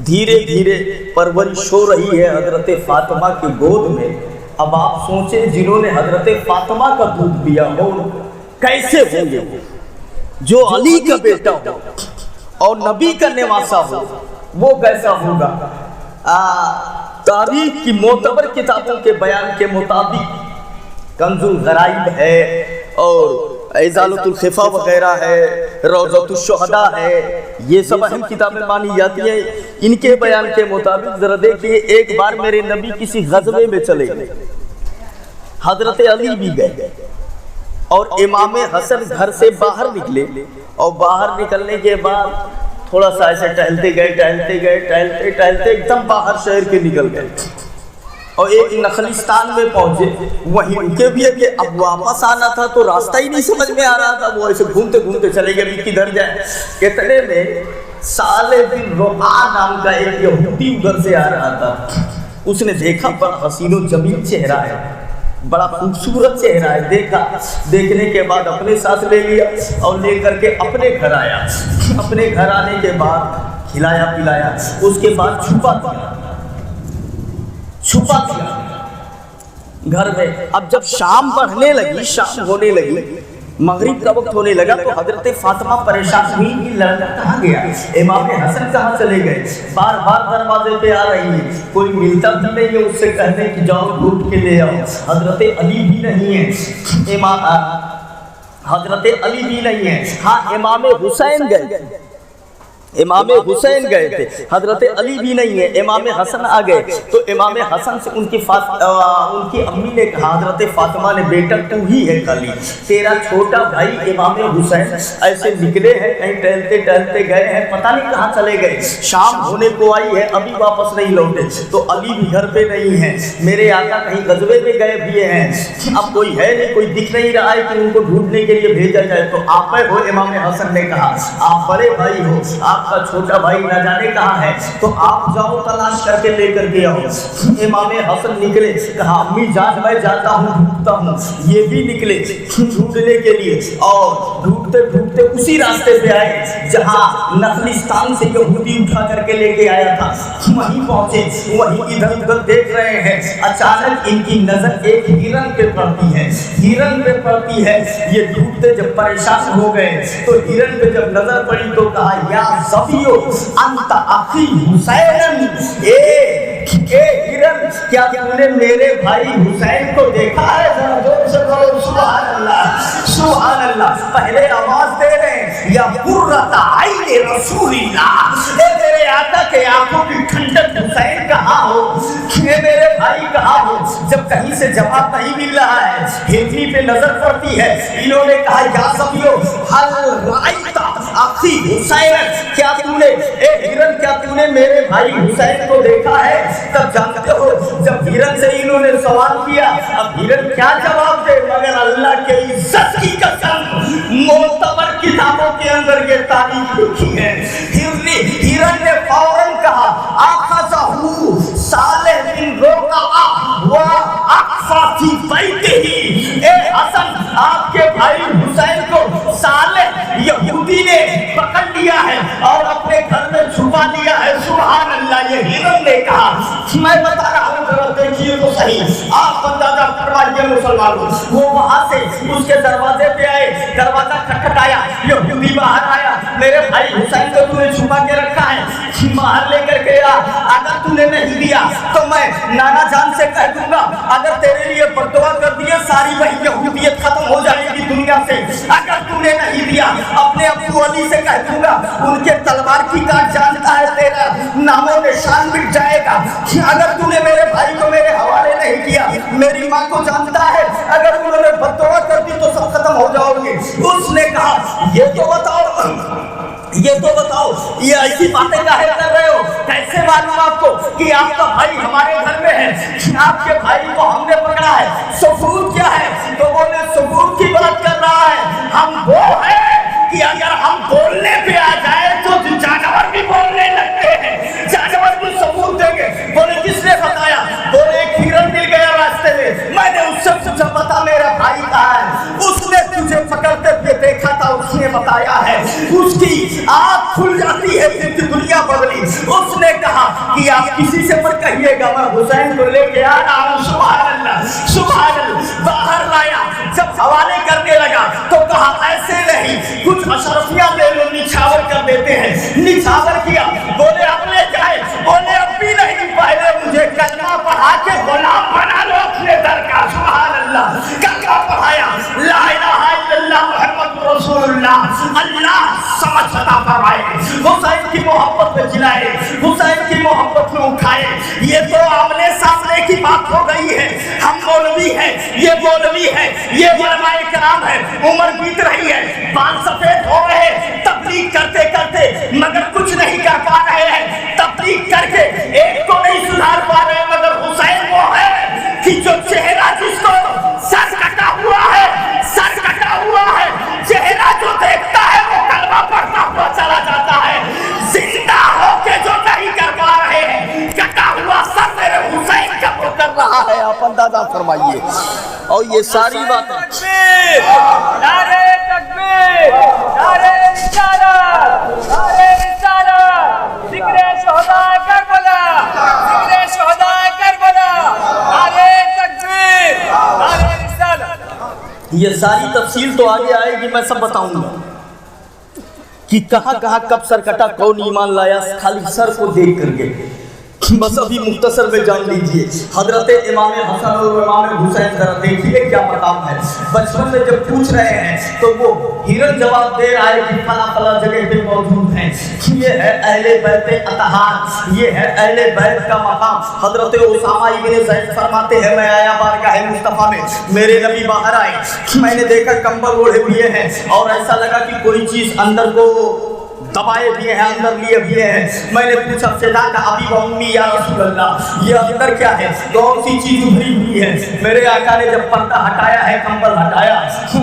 دھیرے دھیرے پرورش ہو رہی ہے حضرت فاطمہ کی گود میں۔ اب آپ سوچیں جنہوں نے حضرت فاطمہ کا دودھ پیا ہو کیسے ہوں گے، جو علی کا بیٹا ہو اور نبی کا نواسا ہو وہ کیسا ہوگا؟ تاریخ کی معتبر کتابوں کے بیان کے مطابق کنز الغرائب ہے اور ازالۃ الخفا وغیرہ ہے، रोज़तुश्शुहदा है, ये सब अहम किताबें मानी जाती है। इनके बयान के मुताबिक जरा देखिए, एक बार मेरे नबी किसी गज़वे में चले गए, हजरत अली भी गए और इमाम हसन घर से बाहर निकले और बाहर निकलने के बाद थोड़ा सा ऐसे टहलते गए एकदम बाहर शहर के निकल गए और एक नखलिस्तान में पहुंचे। वहीं उनके भी है कि अब वापस आना था तो रास्ता ही नहीं समझ में आ रहा था, वो ऐसे घूमते घूमते चले गए भी किधर जाए। इतने में साले बिन रोआ नाम का एक यहूदी उधर से आ रहा था। उसने देखा बड़ा हसीनो जमीन चेहरा है, बड़ा खूबसूरत चेहरा है। देखा, देखने के बाद अपने साथ ले लिया और लेकर के अपने घर आया। अपने घर आने के बाद खिलाया पिलाया, उसके बाद छुपा दिया घर में। अब जब शाम बढ़ने लगी, शाम होने लगी, मगरिब का वक्त होने लगा, तो हजरत फातिमा परेशान हुई कि लड़का कहाँ गया, इमाम हसन कहाँ चले गए। बार बार दरवाजे पे आ रही है, कोई मिलता भी नहीं है, उससे कहते कि जाओ ढूंढ के ले आओ। हजरत अली भी नहीं है, हजरत अली भी नहीं है। हाँ, इमाम हुसैन गए, इमाम हुसैन गए थे, हजरत अली भी नहीं है। इमाम हसन आ गए तो इमाम हसन से उनकी अम्मी ने कहा, हजरत फातिमा ने, बेटा तू ही है खाली, तेरा छोटा भाई इमाम हुसैन ऐसे निकले हैं, कहीं टहलते टहलते गए हैं, पता नहीं कहाँ चले गए, शाम होने को आई है, अभी वापस नहीं लौटे। तो अली भी घर पे नहीं है, मेरे आका कहीं गजबे में गए भी हैं, अब कोई है नहीं, कोई दिख नहीं रहा है कि उनको ढूंढने के लिए भेजा जाए। तो आप हो, इमाम हसन ने कहा, आप बड़े भाई हो, आपका छोटा भाई न जाने कहाँ है, तो आप जाओ तलाश करके लेकर के आओ। इमाम हसन निकले, कहा अम्मी जान मैं जाता हूँ, ढूंढता हूँ। ये भी निकले ढूंढने के लिए और ढूंढते ढूंढते उसी रास्ते पे आए जहाँ नखलिस्तान से यहूदी उठा करके लेके आया था। वहीं पहुंचे, वहीं इधर उधर देख रहे हैं। अचानक इनकी नजर एक हिरन पे पड़ती है, हिरन पे पड़ती है। ये ढूंढते जब परेशान हो गए तो हिरन पे जब नजर पड़ी तो कहा, या सबियो अंत अखी हुसैन, ए हिरन क्या तूने मेरे भाई हुसैन को देखा है? जरा जोर से बोलो सुभान अल्लाह, सुभान अल्लाह। पहले आवाज दे रहे हैं, या कुर्रत आइने रसूलिल्लाह, ए मेरे आका के आंखों की ठंडक हुसैन कहाँ हो, ए मेरे भाई कहाँ हो? जब कहीं से जवाब नहीं मिल रहा है, हिरनी पे नजर पड़ती है। इन्होंने कहा, या सबियो हल राइता अखी हुसैन, क्या तूने, ए हिरन क्या तूने मेरे भाई हुसैन को देखा है? तब जानते हो जब हिरन से इन्होंने सवाल किया, अब हिरन क्या जवाब दे, मगर अल्लाह के इज्जत की कसम मोतबर किताबों के अंदर ये तारीफ लिखी है। हिरन ने फौरन कहा, आखज़हू सालेह बिन रोक़ा व अक़फ़ा फी बैतिही, ए हसन आपके भाई हुसैन को सालेह यहूदी ने पकड़ लिया है और अपने घर में छुपा लिया है। सुभान अल्लाह, ये हिरन ने कहा। मैं बता रहा हूँ, जरा देखिए तो सही, आप अंदाजा करवाइए मुसलमानों। वो वहां से उसके दरवाजे पे आए, दरवाजा खटखटाया, यहूदी बाहर आया, मेरे भाई हुसैन को तूने छुपा के रखा है, बाहर लेकर के आ, अगर तूने नहीं दिया तो मैं नाना जान से कह दूंगा, अगर तेरे लिए बददुआ कर दिए सारी वही यहूदियत खत्म हो जाएगी दुनिया से। अगर तूने नहीं दिया अपने अब्बू अली से कह दूंगा, उनके तलवार की काट जानता है, तेरा नामो निशान मिट जाएगा। अगर तूने मेरे भाई को मेरे हवाले नहीं किया, मेरी माँ को जानता है, अगर उन्होंने बददुआ कर दी तो सब खत्म हो जाओगे। उसने कहा, ये तो बताओ ये ऐसी बातें काहे कर रहे हो? कैसे मालूम आपको कि आपका भाई हमारे घर में है? आपके भाई को हमने पकड़ा है, सबूत क्या है? तो बोले सबूत की बात कर रहा है, हम वो है कि अगर हम बोलने पे आ जाए तो जानवर भी बोलने लगते हैं, जानवर भी सबूत देंगे। बोले किसने बताया? बोले एक हिरन मिल गया रास्ते में, मैंने उससे पूछा बता मेरा भाई कहाँ है? उसने तुझे पकड़ते हुए देखा था, उसने बताया है। उसकी आँख खुल जाती है, फिर दुनिया बदली। उसने कहा कि आप किसी से मत कहिएगा, मैं हुसैन को लेके आ रहा हूँ। सुभान अल्लाह, सुभान अल्लाह। बाहर लाया, जब हवाले करने लगा तो कहा ऐसे नहीं, कुछ अशरफियाँ ले लो, निछावर कर देते हैं। निछावर किया, बोले अब ले जाए, बोले अब भी नहीं, पहले मुझे कलमा पढ़ा के गुलाम बना लो अपने दर का। सुभान अल्लाह, कलमा पढ़ाया, ला इलाहा इल्लल्लाह मुहम्मद रसूलुल्लाह, अल्लाह मौलवी है, ये मौलवी है, ये उलमाए कराम है। उम्र बीत रही है, बाल सफेद हो रहे हैं, तबलीग करते करते, मगर कुछ नहीं कर पा रहे हैं। तबलीग करके एक को नहीं सुधार पा रहे, मगर हुसैन वो है कि जो चेहरा जिसको सर कटा हुआ है, सर कटा हुआ है, चेहरा जो देखता है वो कलमा पढ़ता हुआ चला जाता है। जिंदा होके जो नहीं कर पा रहे हैं, कटा हुआ सर मेरे हुसैन का वो कर रहा है। आप अंदाजा फरमाइए। और ये सारी बातें नारे तकबीर, नारे रिसालत, नारे रिसालत, जिक्रे शुहदाए करबला, जिक्रे शुहदाए करबला, नारे तकबीर, नारे रिसालत। ये सारी तफसील तो आगे आएगी, मैं सब बताऊंगा कि कहाँ कहाँ कब सर कटा, कौन ईमान लाया, खाली सर को देख करके। बस अभी मुख्तसर में जान लीजिए, हजरत इमाम हसन और इमाम हुसैन जरा देखिए क्या मकाम है। बचपन में जब पूछ रहे हैं तो वो हिरन जवाब दे रहा है कि फला फला जगह पे मौजूद हैं। ये है अहले बैत अतहार, ये है अहले बैत का मकाम। हजरत उसामा इब्न ज़ैद फरमाते हैं, मैं आया बारगाह मुस्तफ़ा में, मेरे नबी बाहर आए, मैंने देखा कंबल ओढ़े हुए हैं और ऐसा लगा कि कोई चीज़ अंदर को दबाए दिए हैं, अंदर लिए हुए हैं। मैंने पूछा फिदा का अबी व उम्मी या रसूल अल्लाह, ये अंदर क्या है, कौन सी चीज उभरी हुई है। मेरे आका ने जब पर्दा हटाया है, कंबल हटाया,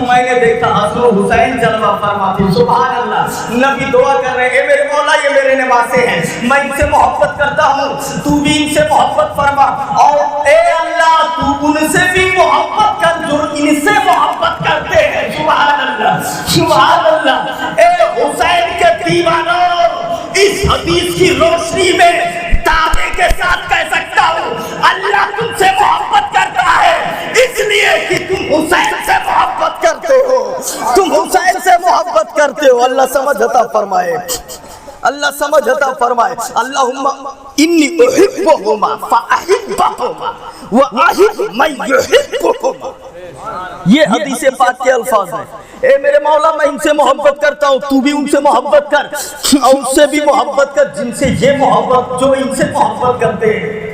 मैंने देखा हसन हुसैन जलवा फरमाते, सुभान अल्लाह। नबी दुआ कर रहे हैं, मेरे मौला ये मेरे नवासे हैं, मैं इनसे मोहब्बत करता हूँ, तू भी इनसे मोहब्बत फरमा, और ए अल्लाह तू उनसे भी मोहब्बत कर जो इनसे मोहब्बत करते हैं। सुभान अल्लाह, सुभान अल्लाह। ए हुसैन के दीवानों, इस हदीस की रोशनी में दावे के साथ कह सकता हूँ, अल्लाह तुमसे मोहब्बत करता है इसलिए कि तुम हुसैन से मोहब्बत करते हो, तुम हुसैन से मोहब्बत करते हो। अल्लाह समझ अता फरमाए, अल्लाह समझ अता फरमाए। अल्लाहुम्मा इन्नी उहिब्बुहुमा फअहिब्बहुमा व अहिब मैं युहिब्बुहुमा। ये हदीस पाक के अल्फाज हैं। ए मेरे मौला, मैं इनसे मोहब्बत करता हूँ, तू भी उनसे मोहब्बत कर और उससे भी मोहब्बत कर जिनसे ये मोहब्बत, जो इनसे मोहब्बत करते हैं।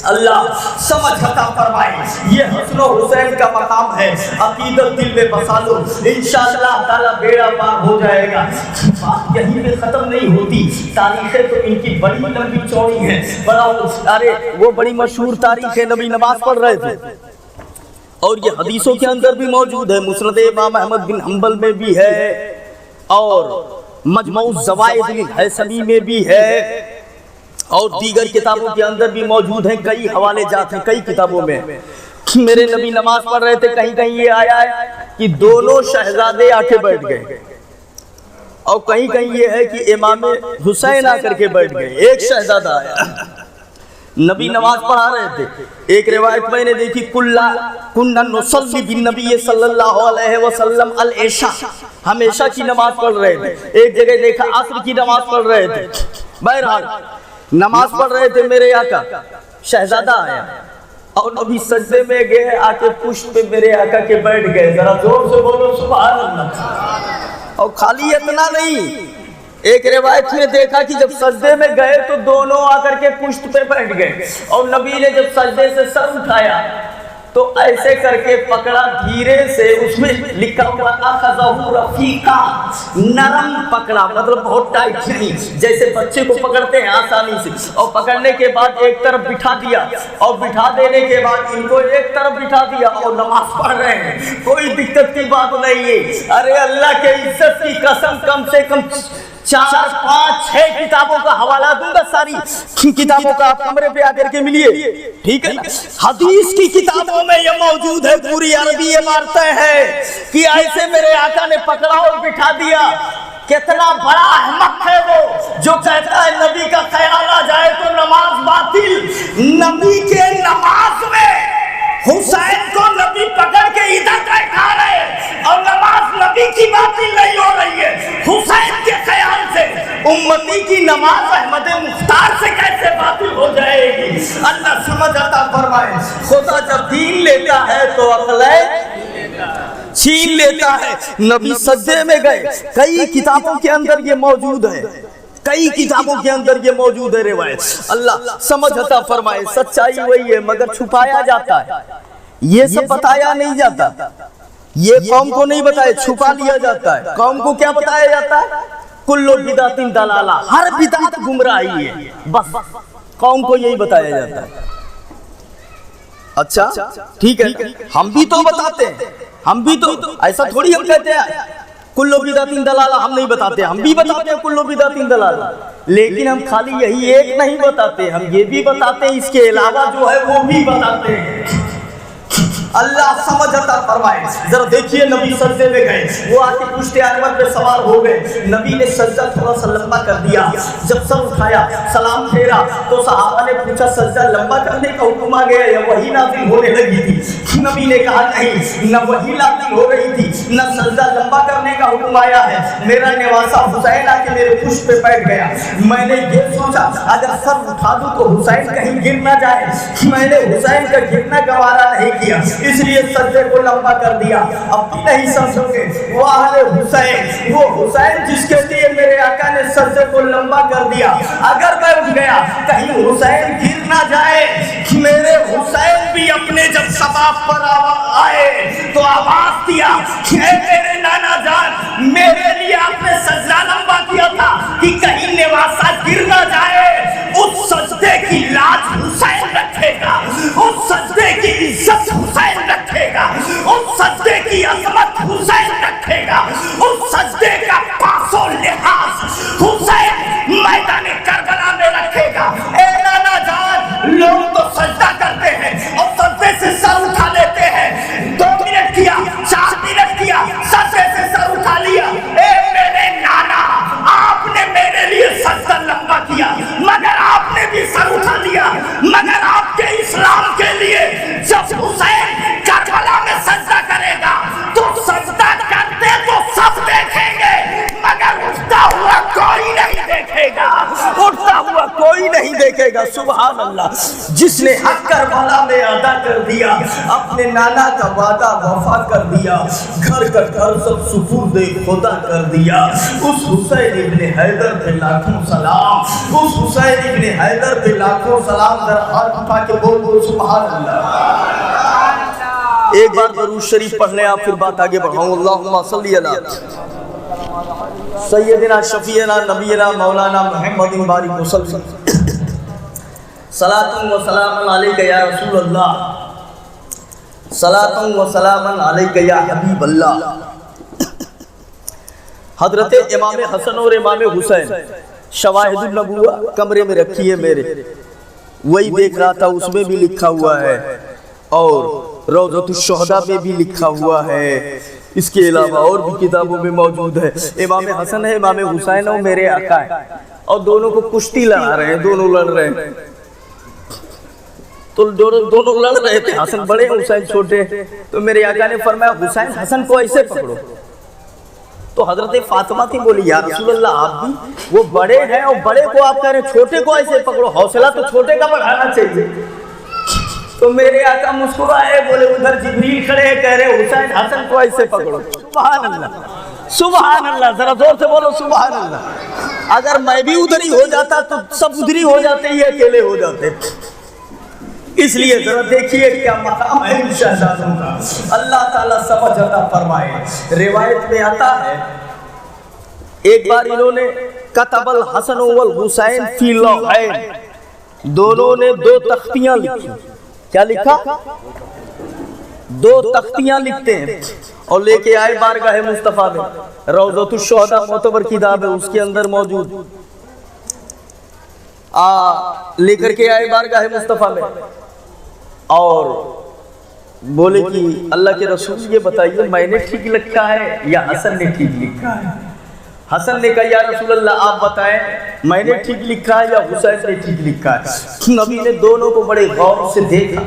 अल्लाह समझ अता फरमाए। ये हसन हुसैन का मकाम है, अकीदत दिल में बसा लो, इंशाअल्लाह ताला बेड़ा पार हो जाएगा। बात यहीं पे खत्म नहीं होती, तारीखें तो इनकी बड़ी लंबी चौड़ी हैं। बड़ा अरे वो बड़ी मशहूर तारीख है, नबी नमाज पढ़ रहे थे और ये हदीसों के अंदर भी मौजूद है, मुस्नद इमाम अहमद बिन हंबल में भी है और मजमऊ ज़वाइद हैसमी में भी है और दीगर किताबों के अंदर भी मौजूद हैं। कई हवाले जात हैं कई किताबों में। मेरे नबी नमाज पढ़ रहे थे, कहीं कहीं ये आया है कि दोनों शहजादे आके बैठ गए और कहीं कहीं ये है कि इमाम हुसैन आकर के बैठ गए। एक शहजादा आया, नबी नमाज पढ़ा रहे थे। एक रिवायत मैंने देखी, कुन्ना नुसल्ली बिन नबी सल्लल्लाहु अलैहि वसल्लम अल इशा, हमेशा की नमाज पढ़ रहे थे। एक जगह देखा असर की नमाज पढ़ रहे थे। बहरहाल नमाज पढ़ रहे थे, मेरे आका शहजादा आया और नबी सजदे में गए, आके पुष्ट पे मेरे आका के बैठ गए। जरा जोर से बोलो सुभान अल्लाह। और खाली इतना नहीं, एक रिवायत में देखा कि जब सजदे में गए तो दोनों आकर के पुष्ट पे बैठ गए और नबी ने जब सजदे से सर उठाया तो ऐसे करके पकड़ा धीरे से, उसमें लिखा हुआ अखज़हु रफ़ीक़ा, नरम पकड़ा, मतलब बहुत टाइट नहीं, जैसे बच्चे को पकड़ते हैं आसानी से। और पकड़ने के बाद एक तरफ बिठा दिया और बिठा देने के बाद इनको एक तरफ बिठा दिया और नमाज पढ़ रहे हैं। कोई दिक्कत की बात नहीं है। अरे अल्लाह के इज्जत की कसम, कम से कम 4, 5, 6 किताबों का हवाला दूंगा, सारी किताबों का आप कमरे पे आकर के मिलिए, ठीक है। हदीस की किताबों में ये मौजूद है, पूरी अरबी इमारतें हैं कि ऐसे मेरे आका ने पकड़ा और बिठा दिया। कितना बड़ा अहमक है वो जो कहता है नबी का ख्याल आ जाए तो नमाज बातिल। नबी के नमाज में हुसैन को नबी पकड़ के इधर बैठा रहे और नमाज नबी की बातिल नहीं हो रही है। हुसैन के ख्याल से उम्मती की नमाज अहमद मुख्तार से कैसे बातिल हो जाएगी। अल्लाह समझ अता फरमाए। खुदा जब दीन लेता है तो अक्लें छीन लेता है। नबी सजदे में गए, कई किताबों के अंदर ये मौजूद है, कई किताबों के अंदर ये मौजूद है रिवायत। अल्लाह समझ अता फरमाए। सच्चाई वही है मगर छुपाया जाता है। یہ سب بتایا نہیں جاتا، یہ قوم کو نہیں بتایا، چھپا لیا جاتا ہے۔ قوم کو کیا بتایا جاتا ہے؟ کلو بدعت دلالہ، ہر بدعت گمراہی ہے، بس قوم کو یہی بتایا جاتا ہے۔ اچھا ٹھیک ہے، ہم بھی تو بتاتے ہیں، ہم بھی تو ایسا تھوڑی ہم کہتے ہیں کلو بدعت دلالہ ہم نہیں بتاتے، ہم بھی بتاتے ہیں کلو بدعت دلالہ، لیکن ہم خالی یہی ایک نہیں بتاتے، ہم یہ بھی بتاتے ہیں، اس کے علاوہ جو ہے وہ بھی بتاتے ہیں۔ اللہ سمجھ عطا فرمائے۔ ذرا دیکھیے نبی سجدے میں گئے، وہ آ کے پشت انور پہ سوار ہو گئے، نبی نے سجدہ تھوڑا سا لمبا کر دیا، جب سر اٹھایا سلام پھیرا تو صحابہ نے پوچھا سجدہ لمبا کرنے کا حکم آ گیا یا وحی نازل ہونے لگی تھی؟ نبی نے کہا نہیں، نہ وحی نازل ہو رہی تھی نہ سجدہ لمبا کرنے کا حکم آیا ہے، میرا نواسا حسین آ کے میرے پشت پہ بیٹھ گیا، میں نے یہ سوچا اگر سر اٹھا دوں تو حسین کہیں گر نہ جائے، میں نے حسین کا گرنا گوارا نہیں کیا، اس لیے سجدے کو لمبا کر دیا۔ اب بھی نہیں سمجھو گے، وہ اہل حسین، وہ حسین جس کے لیے میرے آقا نے سجدے کو لمبا کر دیا، اگر میں اٹھ گیا کہیں حسین گر نہ جائے، میرے حسین بھی اپنے جب ثواب پر آئے تو آواز دیا اے میرے نانا جان، میرے لیے آپ نے سجدہ لمبا کیا تھا کہ کہیں نواسا گر نہ جائے، اس سجدے کی لاج حسین رکھے گا، اس سجدے کی عزت حسین رکھے گا، اس سجدے کی عظمت حسین رکھے گا، اس سجدے کا پاس و لحاظ حسین میدان کربلا میں رکھے گا۔ اے نانا جان، لوگ تو سجدہ کرتے ہیں اور سجدے سے سر اٹھا لیتے ہیں، 2 منٹ کیا، 4 منٹ کیا، سجدے سے سر اٹھا لیا۔ اے میرے نانا، آپ نے میرے لیے سجدہ لمبا کیا مگر آپ نے بھی سر اٹھا لیا، مگر آپ کے اسلام کے لیے جب حسین کربلا میں سجدہ کرے گا تو سجدہ کرتے تو سب دیکھیں گے مگر اٹھتا ہوا کوئی نہیں دیکھے گا، اٹھتا ہوا کوئی نہیں دیکھے گا۔ سبحان اللہ، جس نے حق کربلا میں ادا کر دیا، اپنے نانا کا وعدہ وفا کر دیا، گھر کا گھر سب سپرد خدا کر دیا، اس حسین ابن حیدر پہ لاکھوں سلام، اس حسین ابن حیدر پہ لاکھوں سلام۔ ذرا ہاتھ اٹھا کے بول سبحان اللہ۔ ایک بار درود شریف پڑھ لیں آپ، پھر بات آگے بڑھاؤں۔ اللہم صلی علی سیدنا شفیعنا نبینا مولانا محمد بارک وسلم، صلاۃ و سلام علیک یا رسول اللہ، صلاۃ و سلام علیک یا حبیب اللہ۔ حضرت امام حسن اور امام حسین شواہد النبوہ کمرے میں رکھی ہے میرے، وہی دیکھ رہا تھا، اس میں بھی لکھا ہوا ہے اور روضۃ الشہداء میں بھی لکھا ہوا ہے، اس کے علاوہ اور بھی کتابوں میں موجود ہے۔ امام حسن ہے، امام حسین ہے، میرے آقا ہے، اور دونوں کو کشتی لڑا رہے ہیں، دونوں لڑ رہے ہیں، تو دونوں لڑ رہے تھے، حسن بڑے حسین چھوٹے، تو میرے آقا نے فرمایا حسین حسن کو ایسے پکڑو، تو حضرت فاطمہ تھی، بولی یا رسول اللہ آپ بھی وہ بڑے ہیں اور بڑے کو آپ کہہ رہے ہیں چھوٹے کو ایسے پکڑو، حوصلہ تو چھوٹے کا بڑھانا چاہیے۔ تو میرے آقا مسکرائے، بولے ادھر جبریل کھڑے ہیں، کہہ رہے حسین حسن کو ایسے پکڑو۔ سبحان اللہ، سبحان اللہ، ذرا زور سے بولو سبحان اللہ۔ اگر میں بھی ادھر ہی ہو جاتا تو سب ادھر ہی ہو جاتے، ہی اکیلے ہو جاتے۔ اس لیے ذرا دیکھیے کیا مقام ہے ان شہزادوں کا، اللہ تعالیٰ سمجھ عطا فرمائے۔ روایت میں آتا ہے ایک بار انہوں نے کتب الحسن والحسین فی لوحین، دونوں نے 2 تختیاں لکھی۔ کیا لکھا؟ 2 تختیاں لکھتے ہیں اور لے کے آئے بارگاہ مصطفیٰ میں، روضۃ الشہداء معتبر کتاب ہے، اس کے اندر موجود، لے کر کے آئے بارگاہ مصطفیٰ میں، اور بولے کہ اللہ کے رسول یہ بتائیے میں نے ٹھیک لکھا ہے یا حسن نے ٹھیک لکھا ہے؟ حسن نے کہا یا رسول اللہ آپ بتائیں میں نے ٹھیک لکھا ہے یا حسین نے ٹھیک لکھا ہے؟ نبی نے دونوں کو بڑے غور سے دیکھا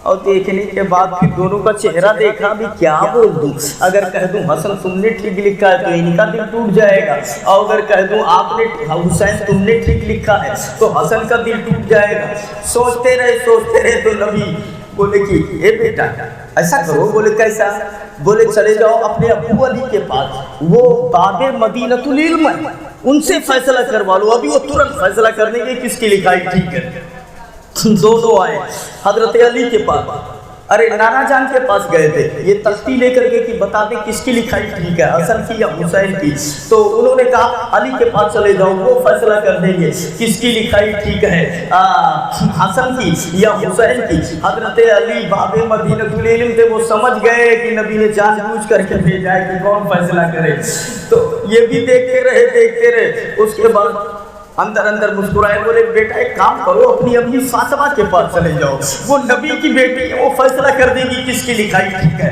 اور دیکھنے کے بعد پھر دونوں کا چہرہ دیکھا، بھی کیا بول دوں، اگر کہہ دوں حسن تم نے ٹھیک لکھا ہے تو ان کا دل ٹوٹ جائے گا، اور اگر کہہ دوں آپ نے حسین تم نے ٹھیک لکھا ہے تو حسن کا دل ٹوٹ جائے گا۔ سوچتے رہے تو نبی بولے کہ اے بیٹا ایسا کرو، بولے کیسا؟ بولے چلے جاؤ اپنے ابو علی کے پاس، وہ باب مدینۃ العلم ہے، ان سے فیصلہ کروا لو، ابھی وہ ترنت فیصلہ کرنے کے کس کی لکھائی ٹھیک ہے۔ دونوں آئے حضرت علی کے پاس، अरे नाना जान के पास गए थे, ये तख्ती लेकर के कि बता दें किसकी लिखाई ठीक है, हसन की या हुसैन की। तो उन्होंने कहा अली के पास चले जाओ, वो फैसला कर देंगे किसकी लिखाई ठीक है, हसन की या हुसैन की। हजरत अली बाबे मदीनतुल इल्म थे, वो समझ गए कि नबी ने जानबूझ करके भेजा है कि कौन फैसला करे। तो ये भी देखते रहे। उसके बाद अंदर अंदर मुस्कुराए, बोले बेटा एक काम करो, अपनी अम्मी फातिमा के पास चले जाओ, वो नबी की बेटी है, वो फैसला कर देगी किसकी लिखाई ठीक है,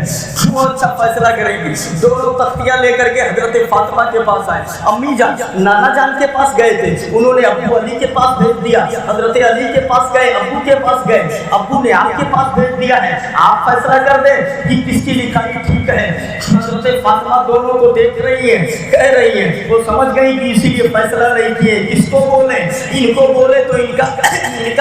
वो अच्छा फैसला करेगी। दोनों तख्तियां लेकर के हजरत फातिमा के पास आए। अम्मी जान नाना जान के पास गए थे, उन्होंने अब्बू अली के पास भेज दिया। हजरत अली के पास गए, अब्बू के पास गए, अब्बू ने आपके पास भेज दिया है, आप फैसला कर दे कि किसकी लिखाई ठीक है। हजरत फातिमा दोनों को देख रही है, कह रही है, वो समझ गई कि इसीलिए फैसला नहीं किए। को बोले, इनको बोले तो इनका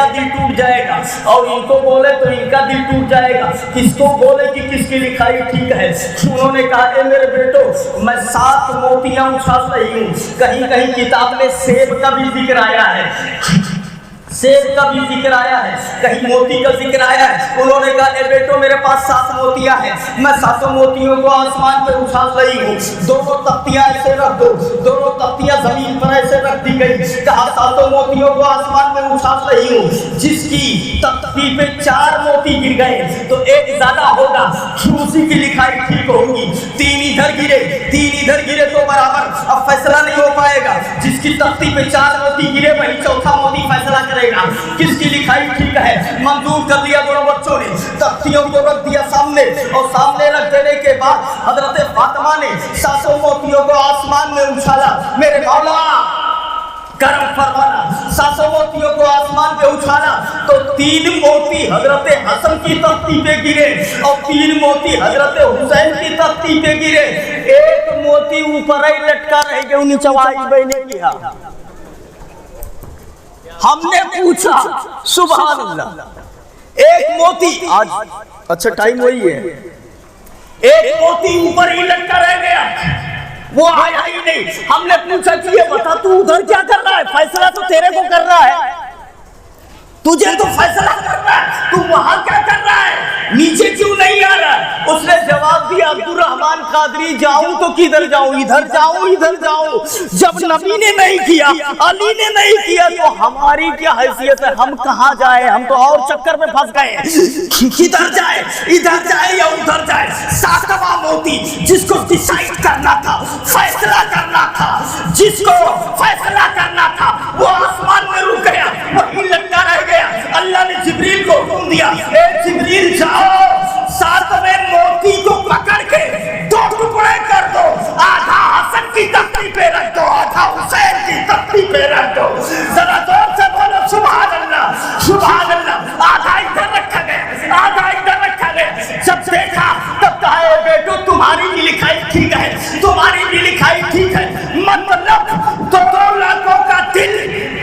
दिल टूट जाएगा, और इनको बोले तो इनका दिल टूट जाएगा। किसको बोले कि किसकी लिखाई ठीक है। उन्होंने कहा मेरे बेटो, मैं 7 मोतियां उछाल रही हूँ। कहीं कहीं किताब में सेब का भी जिक्र आया है, सेब का भी जिक्र आया है, कहीं मोती का जिक्र आया है। उन्होंने कहा बेटो मेरे पास 7 मोतियां हैं, मैं 7 मोतियों को आसमान पे उछाल रही हूँ। दोनों तख्तियां ऐसे रख दो, दोनों तख्तियां जमीन पर ऐसे रख दी गई। कहा 7 मोतियों को आसमान में उछाल रही हूँ, जिसकी तख्ती पे 4 मोती गिर गए तो एक ज्यादा होगा, उसी की लिखाई ठीक होगी। 3 इधर गिरे तो बराबर, अब फैसला नहीं हो पाएगा। जिसकी तख्ती पे 4 मोती गिरे वही चौथा मोती फैसला करेगा किसकी लिखाई ठीक है। मंजूर कर लिया दोनों बच्चों ने, तख्तियों को रख दिया सामने, और सामने रख देने के बाद हजरत फातिमा ने 7 मोतियों को आसमान में उछाला। मेरे मौला करम फरमाना, 7 मोतियों को आसमान पे उछाला तो 3 मोती हजरत हसन की तख्ती पे गिरे और 3 मोती हजरत हुसैन की तख्ती पे गिरे। एक मोती ऊपर ही लटका रह गया, नीचे बहने किया। हमने पूछा सुभान अल्लाह, एक मोती आज अच्छा टाइम वही है, एक मोती ऊपर ही लटका रह गया, वो आया ही नहीं। हमने पूछा कि ये बता तू उधर क्या कर रहा है, फैसला तो तेरे को कर रहा है, तुझे तो फैसला करना है, तू वहां क्या कर रहा है, नीचे क्यों नहीं आ रहा है। उसने जवाब दिया अब्दुर्रहमान कादरी, जाऊं तो किधर जाऊं, इधर जाऊं। जब नबी ने नहीं किया, अली ने नहीं किया, तो हमारी क्या हैसियत है, हम कहां जाए, हम तो और चक्कर में फंस गए। किधर जाए, इधर जाए या उधर जाए। 7वां मोती जिसको डिसाइड करना था, फैसला करना था, जिसको फैसला करना था, वो आसमान में रुक गया, वही लटका रह गया। अल्लाह ने जिब्रील को हुक्म दिया, ए जिब्रील जाओ 7वें मोती को पकड़ के 2 टुकड़े कर दो, आधा हसन की तख्ती पे रख दो, आधा हुसैन की तख्ती पे रख दो। जरा जोर से बोलो सुभान अल्लाह, सुभान अल्लाह। आधा इधर रखा गया, आधा इधर रखा गया। जब देखा तब कहा बेटो तुम्हारी भी लिखाई ठीक है, तुम्हारी भी लिखाई ठीक है। मतलब 2 लाखों का दिल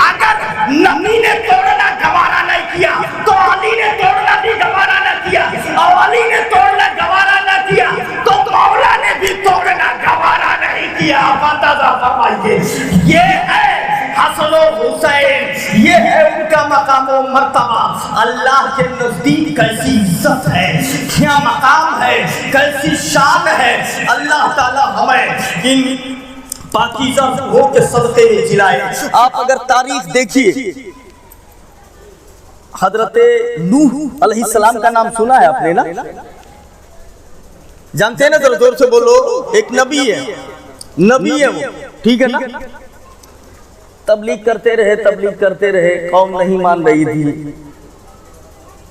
अगर नबी ने तोड़ना गवारा नहीं किया तो अली ने तोड़ना भी गवारा न किया, और अली ने तोड़ना गवारा न किया तो मौला ने भी तोड़ना गवारा नहीं किया। अंदाजा फरमाइए, ये है हसन और हुसैन, ये है उनका मकाम और मर्तबा। अल्लाह के नजदीक कैसी इज्जत है, क्या मकाम है, कैसी शान है। अल्लाह ताला हमें इन पाकीज़ा रूहों के सदक़े में जिलाए। आप अगर तारीख देखिए, हजरत नूह अलैहिस्सलाम का नाम सुना है आपने ना, जानते हैं ना, जरा जोर से बोलो। एक नबी है, नबी है वो, ठीक है ना। तबलीग करते रहे, कौम नहीं मान रही थी,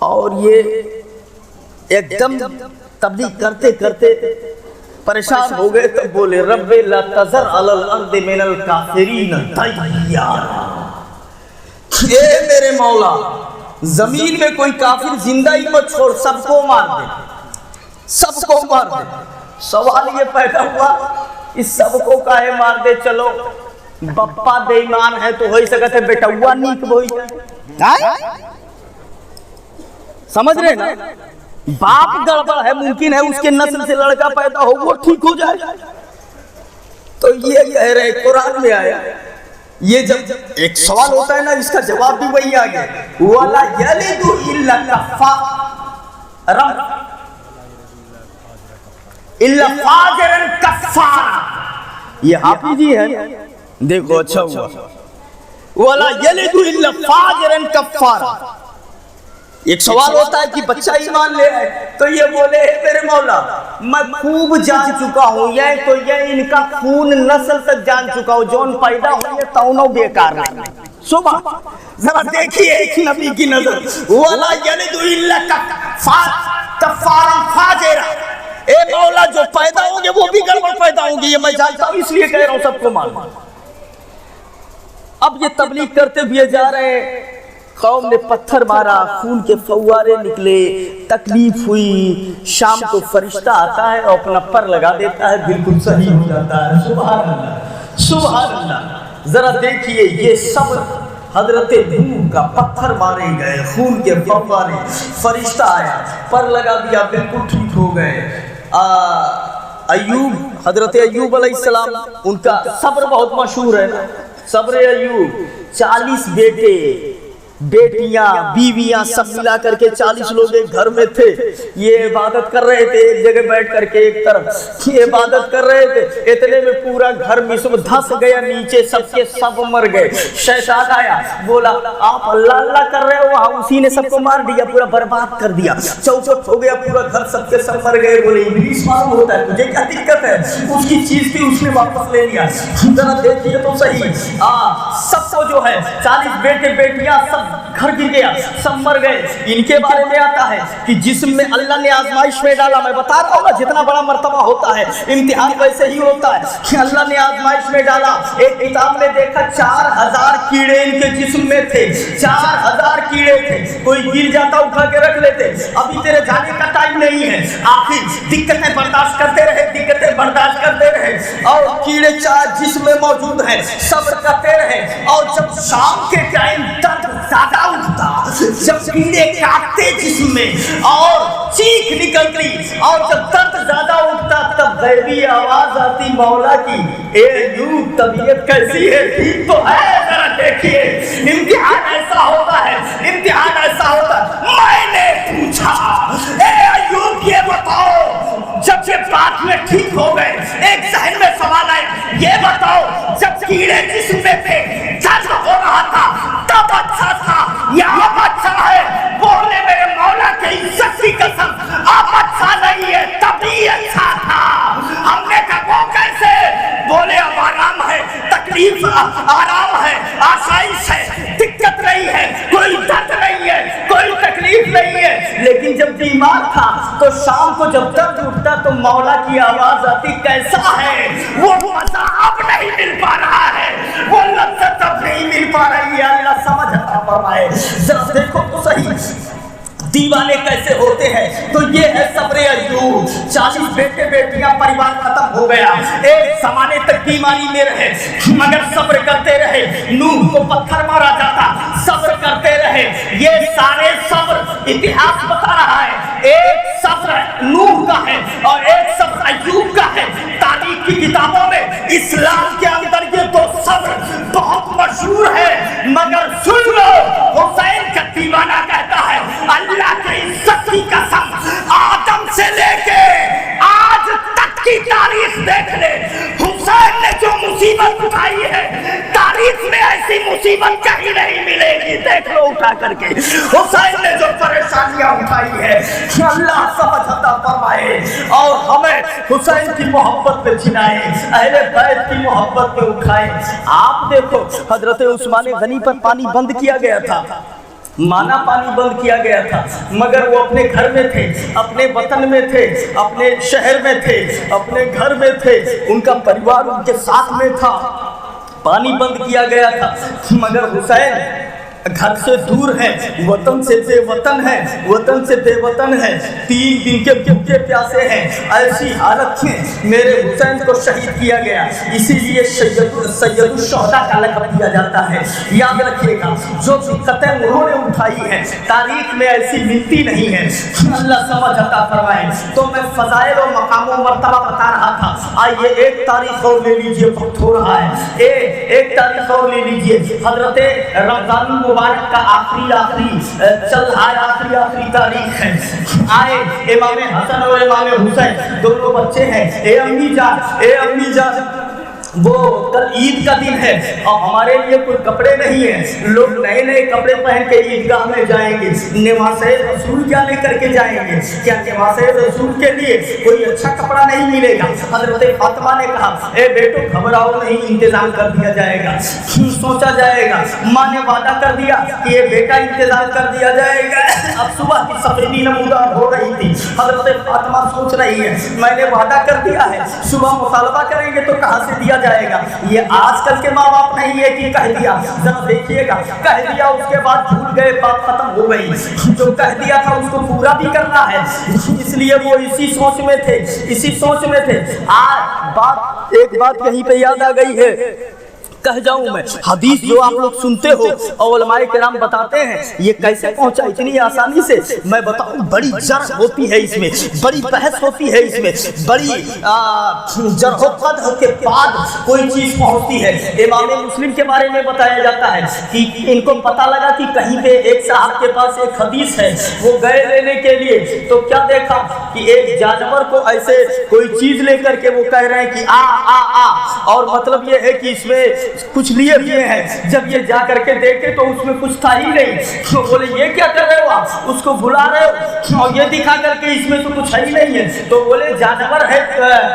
और ये एकदम तबलीग करते करते परेशान हो गए। तब बोले रब्बे ला तज़र अलल अर्द मिनल काफिरीन दय्यारा, ये मेरे मौला जमीन में कोई काफिर जिंदा ही मत छोड़, सबको मार दे, सबको मार दे। सवाल ये पैदा हुआ इस सबको काहे मार दे, चलो बप्पा बेईमान है तो हो ही सकता है बेटा हुआ नीक बोई जाए, समझ रहे ना। बाप गड़बड़ है, मुमकिन है उसके नस्ल से लड़का पैदा हो वो ठीक हो जाए। तो ये कह रहे कुरान में आया, ये जब एक सवाल होता है ना, इसका जवाब भी वही आ गया, वाला यलिदु इल्ला कफ़ा। इल्ला फाजिरन कफ़ारा। ये हाफिज जी है, देखो अच्छा हुआ, वला यलिदु इल्ला फाजिरन कफ़ारा। एक सवाल होता है कि बच्चा ईमान ले आए तो ये बोले मेरे मौला मैं खूब जान चुका हूँ, ये तो ये इनका खून नस्ल तक जान चुका हूँ, जौन पैदा हुए तौनो बेकार नहीं। सुबह जरा देखिए एक नबी की नजर, वला यलिदु इल्ला कफ़ारा फाजिरा। ए मौला जो पैदा होंगे वो भी गड़बड़ पैदा होंगे, ये मैं जानता हूँ, इसलिए कह रहा हूँ सबको मालूम। अब ये तबलीग करते हुए जा रहे हैं, कौम ने पत्थर मारा, खून के फव्वारे निकले, तकलीफ हुई। शाम को फरिश्ता आता है और अपना पर लगा देता है, बिल्कुल सही हो जाता है। सुभान अल्लाह, सुभान अल्लाह। जरा देखिए ये सब हजरत नूह का, पत्थर मारे गए, खून के फव्वारे, फरिश्ता आया, पर लगा दिया, बिल्कुल ठीक हो गए। अय्यूब, हजरत अय्यूब अलैहिस्सलाम, उनका सब्र बहुत मशहूर है ना, सब्र अय्यूब। 40 बेटे बेटियां बीवियां सब मिला करके 40 लोग एक घर में थे। ये इबादत कर रहे थे एक जगह बैठ करके, एक तरफ ये इबादत कर रहे थे। इतने में पूरा घर मिस्र धंस गया नीचे, सबके सब मर गए। शैतान आया, बोला आप अल्लाह अल्लाह कर रहे हो, वहाँ उसी ने सबको मार दिया, पूरा बर्बाद कर दिया, चौचक हो गया पूरा घर, सबके सब मर गए। बोले इब्लीस मालूम होता है तुझे क्या दिक्कत है, उसकी चीज थी उसने वापस ले लिया। जरा देखिए तो सही, सबको जो है 40 बेटे बेटियां सब घर गिर गया, सब मर गए। इनके बारे में आता है कि जिस्म में अल्लाह ने आजमाइश में डाला। मैं बता रहा हूँ ना, जितना बड़ा मर्तबा होता है इम्तिहान वैसे ही होता है कि अल्लाह ने आजमाइश में डाला। एक किताब में देखा 4000 कीड़े इनके जिस्म में थे, 4000 कीड़े थे। कोई गिर जाता उठा के रख लेते, अभी तेरे जाने का टाइम नहीं है। आखिर दिक्कतें बर्दाश्त करते रहे, दिक्कतें बर्दाश्त करते रहे, और कीड़े 4 जिस्म में मौजूद हैं, सब्र करते रहे। और जब शाम के टाइम दर्द ज्यादा उठता, जब कीड़े काटते जिस्म में और चीख निकलती, और जब दर्द ज्यादा उठता तब गैबी आवाज आती मौला की, ए अय्यूब तबीयत कैसी है, ठीक तो है? जरा देखिए, इम्तिहान ऐसा होता है, इम्तिहान ऐसा होता है। मैंने पूछा ए अय्यूब ये बताओ, जब ये बात में ठीक हो गए, एक जहन में सवाल आए, ये बताओ जब कीड़े जिस्म में थे, दर्द हो रहा था, तब अच्छा था या अब अच्छा है? बोले मेरे मौला की इज्जत की कसम, अब अच्छा नहीं है, तभी अच्छा था। हमने कहा वो कैसे? बोले अब आराम है, तकलीफ आराम है, आसाइश है, दिक्कत नहीं है, कोई दर्द नहीं है, कोई तकलीफ नहीं है। लेकिन जब बीमार था तो शाम को जब दर्द उठता तो मौला की आवाज आती, कैसा है? वो मजा अब नहीं मिल पा रहा है, वो लज्जत अब नहीं मिल पा रही है। अल्लाह समझ आता फरमाए। जरा देखो तो सही दीवाने कैसे होते हैं। तो ये है सब्र अय्यूब। 40 बेटे बेटियां, परिवार खत्म हो गया, एक जमाने तक बीमारी में रहे, मगर सब्र करते रहे। नूह को पत्थर मारा जाता, सब्र करते रहे। ये सारे सब्र इतिहास बता रहा है। एक सब्र नूह का है और एक सब्र अय्यूब का है। तारीख की किताबों में इस्लाम के अंदर ये 2 सब्र बहुत मशहूर है। मगर सुन लो, हुसैन का दीवाना कहता है अल्लाह की इज्जत की कसम, आदम से लेके आज तक की तारीख देख ले, हुसैन ने जो मुसीबत उठाई है, तारीख में ऐसी मुसीबत कहीं नहीं मिलेगी। देख लो उठा करके, हुसैन ने जो परेशानियां उठाई है, अल्लाह समझ अता फरमाए और हमें हुसैन की मोहब्बत पे जिलाए, अहले बैत की मोहब्बत पे उठाए। आप देखो हजरत उस्मान गनी पर पानी बंद किया गया था, माना पानी बंद किया गया था, मगर वो अपने घर में थे, अपने वतन में थे, अपने शहर में थे, अपने घर में थे, उनका परिवार उनके साथ में था। पानी बंद किया गया था, मगर हुसैन घर से दूर है, वतन से बेवतन है, वतन से बेवतन है, 3 दिन के भूखे प्यासे हैं। ऐसी हालत में मेरे हुसैन को शहीद किया गया, इसीलिए सैयदुल शुहदा का लक़ब दिया जाता है। याद रखिएगा, जो दिक्कतें उन्होंने उठाई है तारीख में ऐसी मिलती नहीं है। अल्लाह समझ अता फरमाए। तो मैं फ़ज़ाइल और मकाम और मर्तबा बता रहा था। आइए एक तारीख और ले लीजिए, वक्त हो रहा है। एक तारीख और ले लीजिए। हज़रत रमज़ानुल मुबारक का आखिरी चल रहा है, आखिरी तारीख है। आए इमाम हसन और इमाम हुसैन दोनों बच्चे हैं। ए अम्मी जान वो कल ईद का दिन है और हमारे लिए कोई कपड़े नहीं है, लोग नए नए कपड़े पहन के ईदगाह में जाएंगे, नवासे रसूल क्या लेकर के जाएंगे, क्या नवासे रसूल के लिए कोई अच्छा कपड़ा नहीं मिलेगा? हजरत फातिमा ने कहा ए बेटो घबराओ नहीं, इंतजाम कर दिया जाएगा। सोचा जाएगा, माँ ने वादा कर दिया कि ये बेटा इंतजाम कर दिया जाएगा। अब सुबह की सफेदी नमूदार हो रही थी, हजरत फातिमा सोच रही है मैंने वादा कर दिया है, सुबह मुतालबा करेंगे तो कहाँ से दिया जाएगा? ये आजकल के माँ बाप नहीं है कि कह दिया, जरा देखिएगा, कह दिया उसके बाद भूल गए, बात खत्म हो गई। जो कह दिया था उसको पूरा भी करना है, इसलिए वो इसी सोच में थे। आज एक बात कहीं पे याद आ गई है, कह जाऊं मैं। हदीस जो आप लोग सुनते हो और उलमाए किराम बताते हैं, ये कैसे पहुंचा इतनी आसानी से? मैं बताऊं, बड़ी जर्ह होती है इसमें, बड़ी बहस होती है इसमें, बड़ी जरहोफद के बाद कोई चीज पहुंचती है। इमाम मुस्लिम के बारे में बताया जाता है कि इनको पता लगा कि कहीं पे एक साहब के पास एक हदीस है, वो गए लेने के लिए, तो क्या देखा कि एक जानवर को ऐसे कोई चीज लेकर के वो कह रहे हैं कि आ आ आ, और मतलब ये है कि इसमें कुछ लिए हुए हैं। जब ये जा करके देखे तो उसमें कुछ था ही नहीं, तो बोले ये क्या कर रहे हो आप, उसको भुला रहे हो, और ये दिखा करके इसमें तो कुछ है ही नहीं है। तो बोले जानवर है,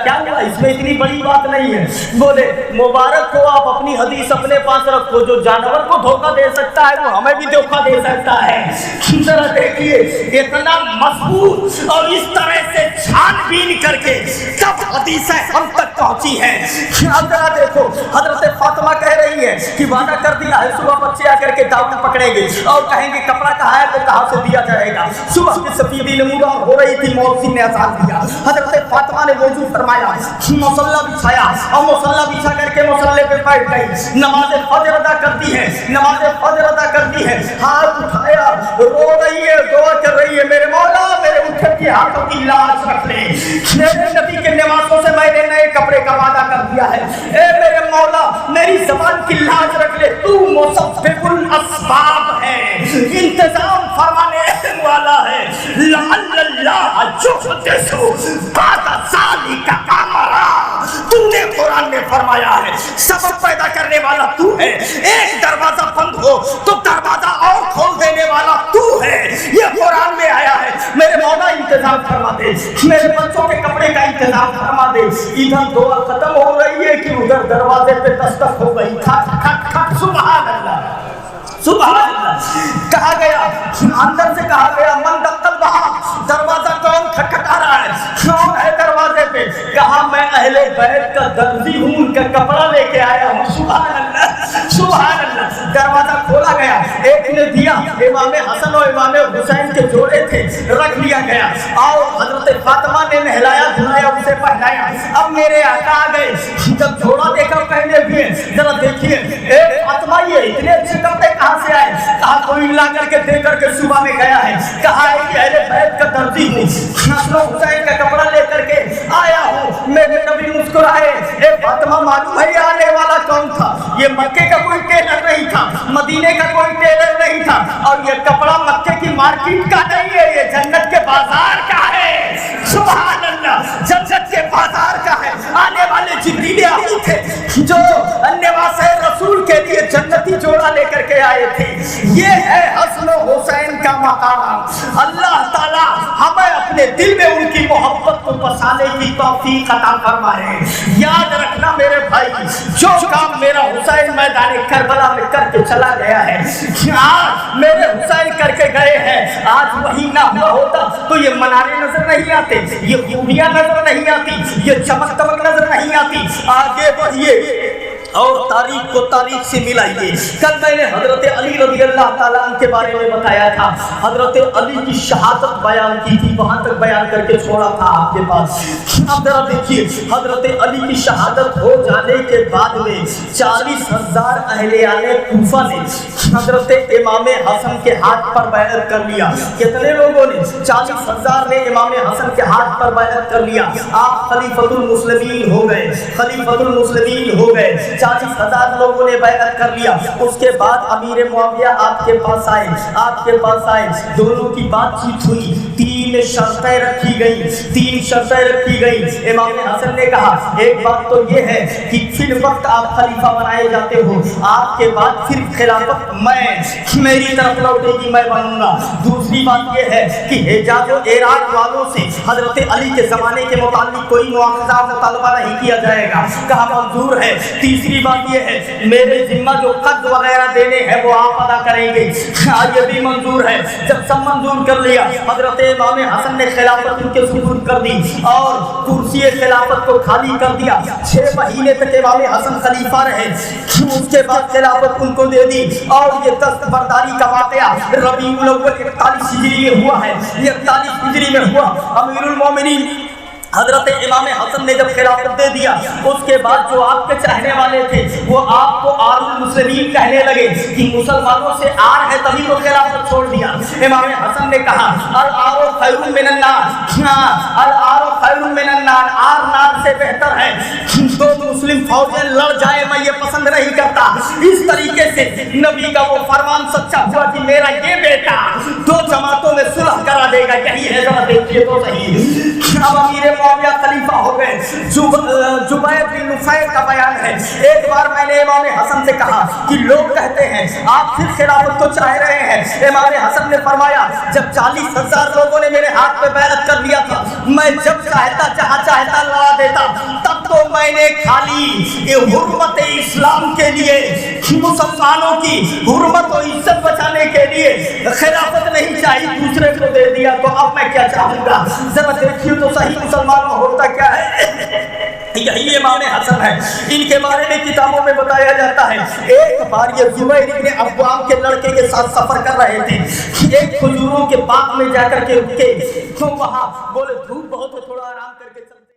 क्या हुआ, इसमें इतनी बड़ी बात नहीं है। बोले मुबारक हो, आप अपनी हदीस अपने पास रखो, जो जानवर को धोखा दे सकता है वो हमें भी धोखा दे सकता है। जरा देखिए, इतना मजबूत और इस तरह से छानबीन करके सब हदीसें हम तक पहुंची है। जरा देखो, हजरत फातिमा कह रही है कि वादा कर दिया है, सुबह बच्चे आकर के दावत पकड़ेंगे और कहेंगे कपड़ा कहाँ है, तो कहाँ से दिया जाएगा। सुबह की सफेदी नमूदार हो रही थी, मौलवी ने अज़ान दिया, हजरत फातिमा ने वजू फरमाया, मुसल्ला बिछाया और मुसल्ला बिछा करके मुसल्ले पे बैठ गई, नमाज फजर अदा करती है, हाथ उठाया, रो रही है, दुआ कर रही है, मेरे मौला मेरे उठे के हाथों की लाज रख ले, मेरे नबी के नमाजों से मैंने नए कपड़े का वादा कर दिया है, ए मेरे मौला मेरी ज़बान की लाज रख ले, तू मुसब्बिबुल अस्बाब है, इंतजाम फरमाने वाला है। लअल्लाह जुहदिसु बादा ज़ालिका अमरा, तूने कुरान में फरमाया है सबब पैदा करने वाला तू है, एक दरवाजा बंद हो तो दरवाजा और खोल देने वाला तू है, ये कुरान में आया है। मेरे मौला इंतजाम फरमा दे, मेरे बच्चों के कपड़े का इंतजाम फरमा दे। इधर दुआ खत्म हो रही है कि उधर दरवाजे पे दस्तक हो गई, खट खट खट, सुभान अल्लाह सुभान अल्लाह। कहा गया, अंदर से कहा गया, मन दस्तक बहा, दरवाजा कौन खटखटा रहा है, कौन है दरवाजे पे? कहा मैं अहले बैत का दर्जी हूँ, उनका कपड़ा लेके आया हूँ। सुभान अल्लाह सुभान अल्लाह। दरवाजा खोला गया, एक ने दिया, इमाम हसन और इमाम हुसैन के जोड़े थे, रख लिया गया और हजरत फातिमा ने नहलाया धुलाया, उसे पहनाया। अब मेरे आका आ गए, जब जोड़ा देखा पहने हुए, जरा देखिए ए फातिमा ये इतने अच्छे कपड़े कहाँ से आए? कहा कोई ला करके दे करके सुबह में गया है, कहा है कि अहले बैत का दर्जी हूँ, हसन और हुसैन का कपड़ा लेकर के आया हूँ। मेरे नबी मुस्कुराए, ए फातिमा मालूम है ये आने वाला कौन था? ये मक्के का कोई टेलर नहीं था, मदीने का कोई टेलर नहीं था, और ये कपड़ा मक्के की मार्केट का नहीं है, ये जन्नत के बाजार का है। सुभान अल्लाह, जन्नत के बाजार का है। आने वाले जिब्रील आए थे जो नवासे रसूल के लिए जन्नती जोड़ा लेकर के आए थे। ये है हसन और हुसैन का मकाम। अल्लाह ताला हमें अपने दिल में उनकी मोहब्बत को बसाने की तौफीक अता फरमाए। याद रखना मेरे भाई, जो काम मेरा हुसैन मैदान करबला में करके चला गया है, आज मेरे हुसैन करके गए हैं, आज वही ना हुआ होता तो ये मनारे नजर नहीं आते, ये खूबियां नजर नहीं आती, ये चमक दमक नजर नहीं आती। आगे बढ़िए और तारीख को तारीख से मिलाइए। कल मैंने हजरत अली रज़ी अल्लाह ताला अन्हु के बारे में बताया था, हजरत अली की शहादत बयान की थी, वहां तक बयान करके छोड़ा था आपके पास। अब जरा देखिए, हजरत अली की शहादत हो जाने के बाद में 40,000 अहले कूफा ने हजरत इमाम हसन के हाथ पर बैअत कर लिया। कितने लोगों ने? 40,000 ने इमाम हसन के हाथ पर बैअत कर लिया। आप खलीफतुल मुस्लिमीन हो गए, खलीफतुल मुस्लिमीन हो गए। 40,000 लोगों ने बैअत कर लिया। उसके बाद अमीर मुआविया आपके पास आए, दोनों की बातचीत हुई, 3 शर्तें रखी गई। इमाम हसन ने कहा एक बात तो ये है कि फिर वक्त आप खलीफा बनाए जाते हो, आपके बाद फिर खिलाफत मेरी तरफ लौटेगी, मैं बनूंगा। दूसरी बात ये है कि हिजाज और इराक वालों से हजरत अली के जमाने के मुतालिक कोई मुआखजा मुतालबा नहीं किया जाएगा। कहा मंजूर है। तीसरी बात ये है मेरे जिम्मा जो कर्ज वगैरह देने हैं वो आप अदा करेंगे। ये भी मंजूर है। जब सब मंजूर कर लिया, हजरत इमाम हसन ने खिलाफत उनके सुपुर्द कर दी और कुर्सी खिलाफत को खाली कर दिया। 6 महीने तक इमाम हसन खलीफा रहे। उसके बाद खिलाफत उनको दे दी और ये दस्तबरदारी का वाक़या रबीउल अव्वल 41 हिजरी में हुआ है। 41 हिजरी में हुआ। अमीरुल मोमिनीन हजरत इमाम हसन ने जब खिलाफत दे दिया, उसके बाद जो आपके चाहने वाले थे वो आपको आरुल मुस्लिमीन कहने लगे कि मुसलमानों से आर है तभी तो खिलाफत छोड़ दिया। इमाम हसन ने कहा अल आरो खैरुम मिनन नार, आर नार से बेहतर है। दो मुस्लिम फौजें लड़ जाए मैं ये पसंद नहीं करता। इस तरीके से नबी का वो फरमान सच्चा हुआ कि मेरा ये बेटा 2 जमातों में सुलह करा देगा। यही है, जरा देखिए तो सही। अब अमीर मुआविया खलीफा हो गए। जुबैर बिन नुफैर का बयान है, एक बार मैंने इमाम हसन से कहा कि लोग कहते हैं आप फिर खिलाफत को चाह रहे हैं। इमाम हसन ने फरमाया जब 40,000 लोगों ने मेरे हाथ पे बैरत कर लिया था, मैं जब चाहता जहां चाहता लड़ा देता, तब तो मैंने खाली ये हुर्मत इस्लाम के लिए, मुसलमानों की हुर्मत और इज्जत बचाने के लिए खिलाफत नहीं चाहिए, दूसरे को दे दिया। तो अब मैं क्या चाहूंगा, जरा देखिए तो सही मुसलमानों होता क्या है। यही इमाम हसन है। इनके बारे में किताबों में बताया जाता है एक बार ये जुबैर इब्न अव्वाम के लड़के के साथ सफर कर रहे थे। एक खजूरों के बाग में जाकर के रुके तो वहां बोले